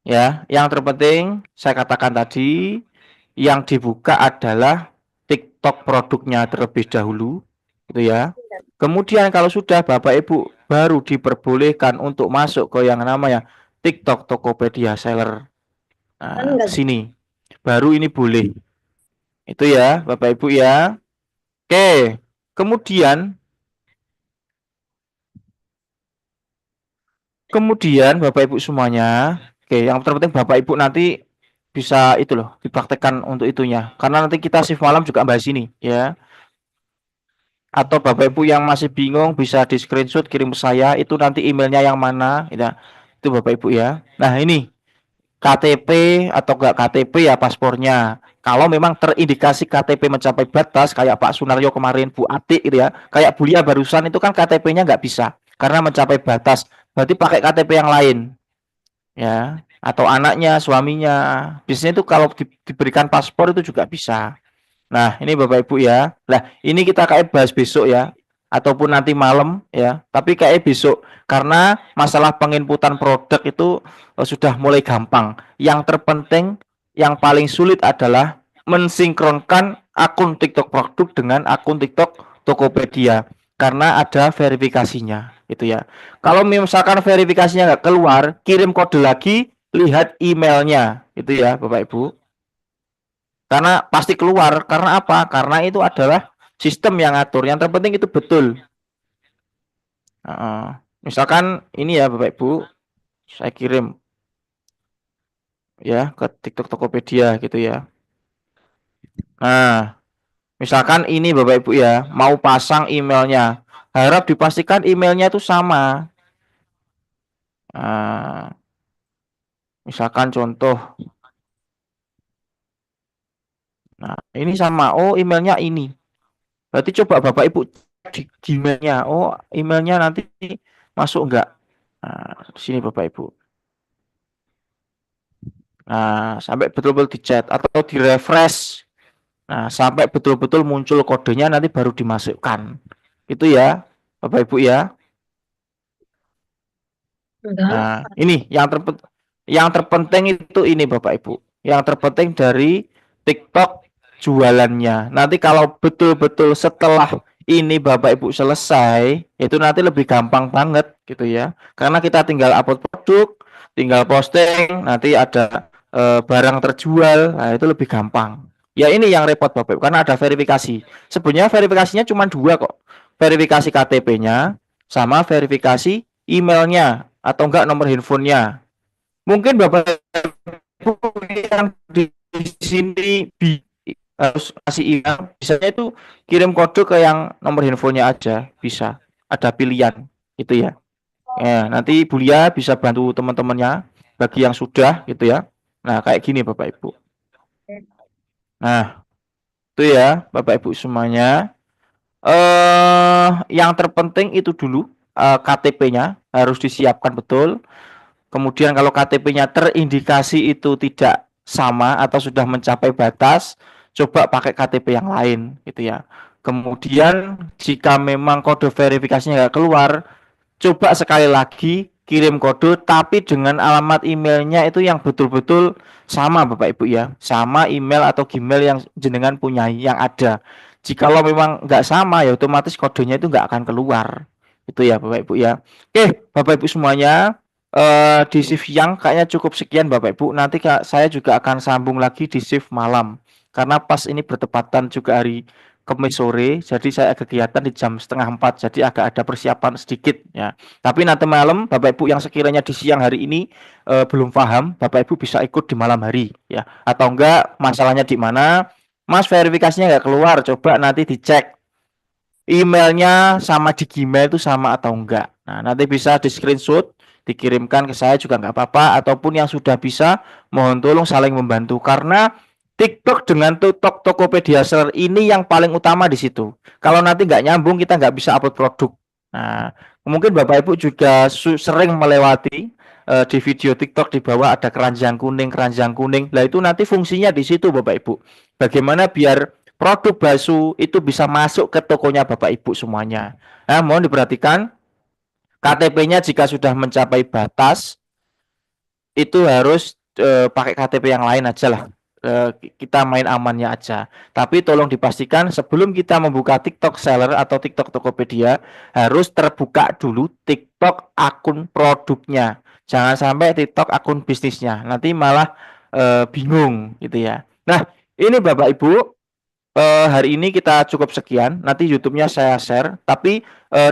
Ya, yang terpenting saya katakan tadi yang dibuka adalah TikTok produknya terlebih dahulu, gitu ya. Kemudian kalau sudah Bapak Ibu baru diperbolehkan untuk masuk ke yang namanya TikTok Tokopedia Seller. Nah, sini. Baru ini boleh. Itu ya, Bapak Ibu ya. Oke. Kemudian Bapak Ibu semuanya, oke, yang terpenting Bapak Ibu nanti bisa itu loh dipraktekkan untuk itunya karena nanti kita shift malam juga bahas ini ya, atau Bapak Ibu yang masih bingung bisa di screenshot kirim ke saya itu nanti emailnya yang mana ya, itu Bapak Ibu ya. Nah ini KTP atau enggak KTP ya paspornya, kalau memang terindikasi KTP mencapai batas kayak Pak Sunaryo kemarin, Bu Atik gitu ya, kayak Bulia barusan itu kan KTP-nya nggak bisa karena mencapai batas, berarti pakai KTP yang lain ya, atau anaknya, suaminya. Biasanya itu kalau diberikan paspor itu juga bisa. Nah, ini Bapak Ibu ya. Nah, ini kita kayak bahas besok ya, ataupun nanti malam ya. Tapi kayak besok karena masalah penginputan produk itu sudah mulai gampang. Yang terpenting, yang paling sulit adalah mensinkronkan akun TikTok produk dengan akun TikTok Tokopedia karena ada verifikasinya itu ya. Kalau misalkan verifikasinya nggak keluar, kirim kode lagi, lihat emailnya itu ya Bapak Ibu. Karena pasti keluar. Karena apa? Karena itu adalah sistem yang ngatur. Yang terpenting itu betul. Misalkan ini ya Bapak Ibu, saya kirim ya ke TikTok Tokopedia gitu ya. Nah, misalkan ini Bapak Ibu ya, mau pasang emailnya, harap dipastikan emailnya itu sama. Nah, misalkan contoh, nah ini sama, oh emailnya ini. Berarti coba Bapak Ibu di Gmailnya, oh emailnya nanti masuk enggak? Nah, di sini Bapak Ibu. Nah, sampai betul-betul dicet atau direfresh. Nah, sampai betul-betul muncul kodenya nanti baru dimasukkan. Itu ya, Bapak Ibu ya. Nah, ini yang terpenting itu ini Bapak Ibu. Yang terpenting dari TikTok jualannya. Nanti kalau betul-betul setelah ini Bapak Ibu selesai, itu nanti lebih gampang banget gitu ya. Karena kita tinggal upload produk, tinggal posting, nanti ada barang terjual, nah itu lebih gampang. Ya ini yang repot Bapak Ibu, karena ada verifikasi. Sebenarnya verifikasinya cuma 2 kok. Verifikasi KTP-nya sama verifikasi emailnya atau enggak nomor handphonenya. Mungkin Bapak Ibu yang di sini harus kasih email, biasanya itu kirim kode ke yang nomor handphonenya aja, bisa. Ada pilihan gitu ya. Nanti Bulia bisa bantu teman-temannya bagi yang sudah gitu ya. Nah, kayak gini Bapak Ibu. Nah, itu ya Bapak Ibu semuanya. Yang terpenting itu dulu KTP-nya harus disiapkan betul. Kemudian kalau KTP-nya terindikasi itu tidak sama atau sudah mencapai batas, coba pakai KTP yang lain gitu ya. Kemudian jika memang kode verifikasinya nggak keluar, coba sekali lagi kirim kode tapi dengan alamat emailnya itu yang betul-betul sama Bapak Ibu ya, sama email atau Gmail yang jenengan punyai yang ada. Jikalau memang nggak sama ya otomatis kodenya itu nggak akan keluar. Itu ya Bapak Ibu ya. Oke, Bapak Ibu semuanya, di shift yang kayaknya cukup sekian Bapak Ibu. Nanti saya juga akan sambung lagi di shift malam. Karena pas ini bertepatan juga hari Kamis sore, jadi saya kegiatan di jam 3:30, jadi agak ada persiapan sedikit ya. Tapi nanti malam Bapak Ibu yang sekiranya di siang hari ini belum paham, Bapak Ibu bisa ikut di malam hari ya. Atau enggak masalahnya di mana, Mas verifikasinya nggak keluar, coba nanti dicek emailnya sama di Gmail itu sama atau enggak. Nah, nanti bisa di screenshot, dikirimkan ke saya juga nggak apa-apa, ataupun yang sudah bisa, mohon tolong saling membantu karena TikTok dengan TikTok Tokopedia Seller ini yang paling utama di situ. Kalau nanti nggak nyambung, kita nggak bisa upload produk. Nah, mungkin Bapak Ibu juga sering melewati di video TikTok di bawah ada keranjang kuning. Nah, itu nanti fungsinya di situ Bapak Ibu. Bagaimana biar produk Basu itu bisa masuk ke tokonya Bapak Ibu semuanya. Nah, mohon diperhatikan KTP-nya jika sudah mencapai batas itu harus pakai KTP yang lain aja lah. Kita main amannya aja. Tapi tolong dipastikan sebelum kita membuka TikTok Seller atau TikTok Tokopedia harus terbuka dulu TikTok akun produknya. Jangan sampai TikTok akun bisnisnya. Nanti malah bingung gitu ya. Nah, ini Bapak Ibu hari ini kita cukup sekian. Nanti YouTube-nya saya share. Tapi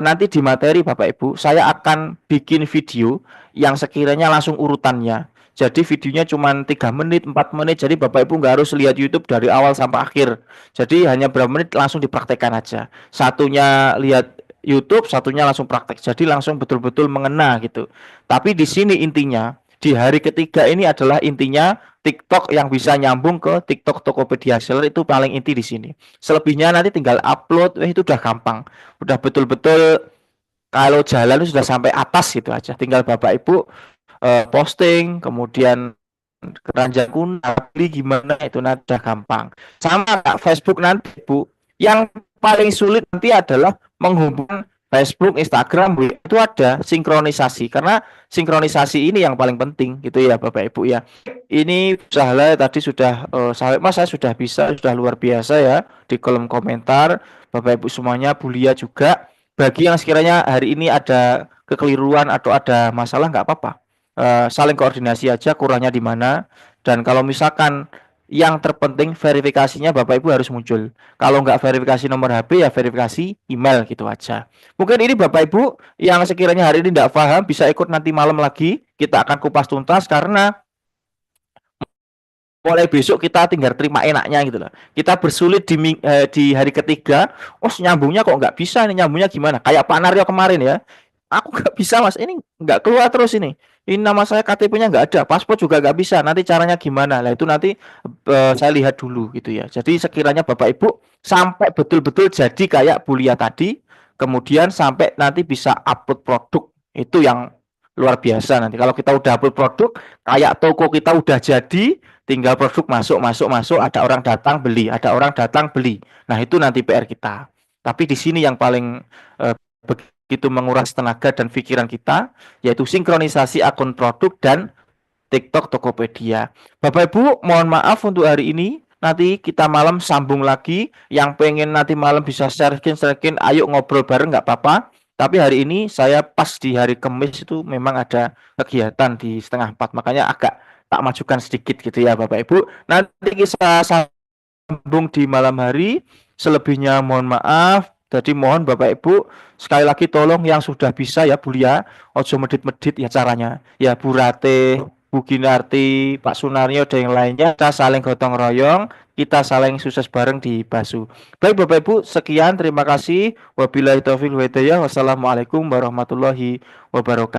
nanti di materi Bapak Ibu saya akan bikin video yang sekiranya langsung urutannya. Jadi videonya cuma 3 menit, 4 menit. Jadi Bapak Ibu nggak harus lihat YouTube dari awal sampai akhir. Jadi hanya berapa menit langsung dipraktekkan aja. Satunya lihat YouTube, satunya langsung praktek. Jadi langsung betul-betul mengena gitu. Tapi di sini intinya di hari ketiga ini adalah intinya TikTok yang bisa nyambung ke TikTok Tokopedia Seller itu paling inti di sini. Selebihnya nanti tinggal upload, itu udah gampang. Udah betul-betul kalau jalan sudah sampai atas gitu aja. Tinggal Bapak Ibu posting, kemudian keranjang kuning beli gimana itu nanti udah gampang. Sama Kak, Facebook nanti Bu, yang paling sulit nanti adalah menghubungkan Facebook, Instagram, itu ada sinkronisasi karena sinkronisasi ini yang paling penting gitu ya Bapak Ibu ya. Ini Zahla tadi sudah sampai Mas saya sudah bisa, sudah luar biasa ya di kolom komentar. Bapak Ibu semuanya, Bulia juga. Bagi yang sekiranya hari ini ada kekeliruan atau ada masalah nggak apa-apa. Saling koordinasi aja kurangnya di mana, dan kalau misalkan yang terpenting verifikasinya Bapak Ibu harus muncul. Kalau nggak verifikasi nomor HP ya verifikasi email gitu aja. Mungkin ini Bapak Ibu yang sekiranya hari ini tidak paham bisa ikut nanti malam lagi, kita akan kupas tuntas karena mulai besok kita tinggal terima enaknya gitu loh. Kita bersulit di hari ketiga, nyambungnya kok nggak bisa, ini nyambungnya gimana? Kayak Pak Naryo kemarin ya. Aku nggak bisa Mas, ini nggak keluar terus ini nama saya KTP-nya nggak ada, paspor juga nggak bisa, nanti caranya gimana? Nah itu nanti saya lihat dulu gitu ya. Jadi sekiranya Bapak Ibu sampai betul-betul jadi kayak Bulia tadi, kemudian sampai nanti bisa upload produk, itu yang luar biasa. Nanti kalau kita udah upload produk, kayak toko kita udah jadi, tinggal produk masuk, ada orang datang beli. Nah itu nanti PR kita. Tapi di sini yang paling begitu menguras tenaga dan pikiran kita, yaitu sinkronisasi akun produk dan TikTok Tokopedia. Bapak Ibu, mohon maaf untuk hari ini. Nanti kita malam sambung lagi. Yang pengen nanti malam bisa share-in, ayo ngobrol bareng nggak apa-apa. Tapi hari ini saya pas di hari Kamis itu memang ada kegiatan di 3:30, makanya agak tak majukan sedikit gitu ya Bapak Ibu. Nanti kita sambung di malam hari. Selebihnya mohon maaf. Jadi mohon Bapak Ibu sekali lagi tolong yang sudah bisa ya Bulia, ojo medit-medit ya caranya. Ya Bu Rate, Bu Ginarti, Pak Sunaryo dan yang lainnya, kita saling gotong royong, kita saling sukses bareng di Basu. Baik Bapak Ibu, sekian, terima kasih. Wabillahi taufiq wal hidayah. Wassalamualaikum warahmatullahi wabarakatuh.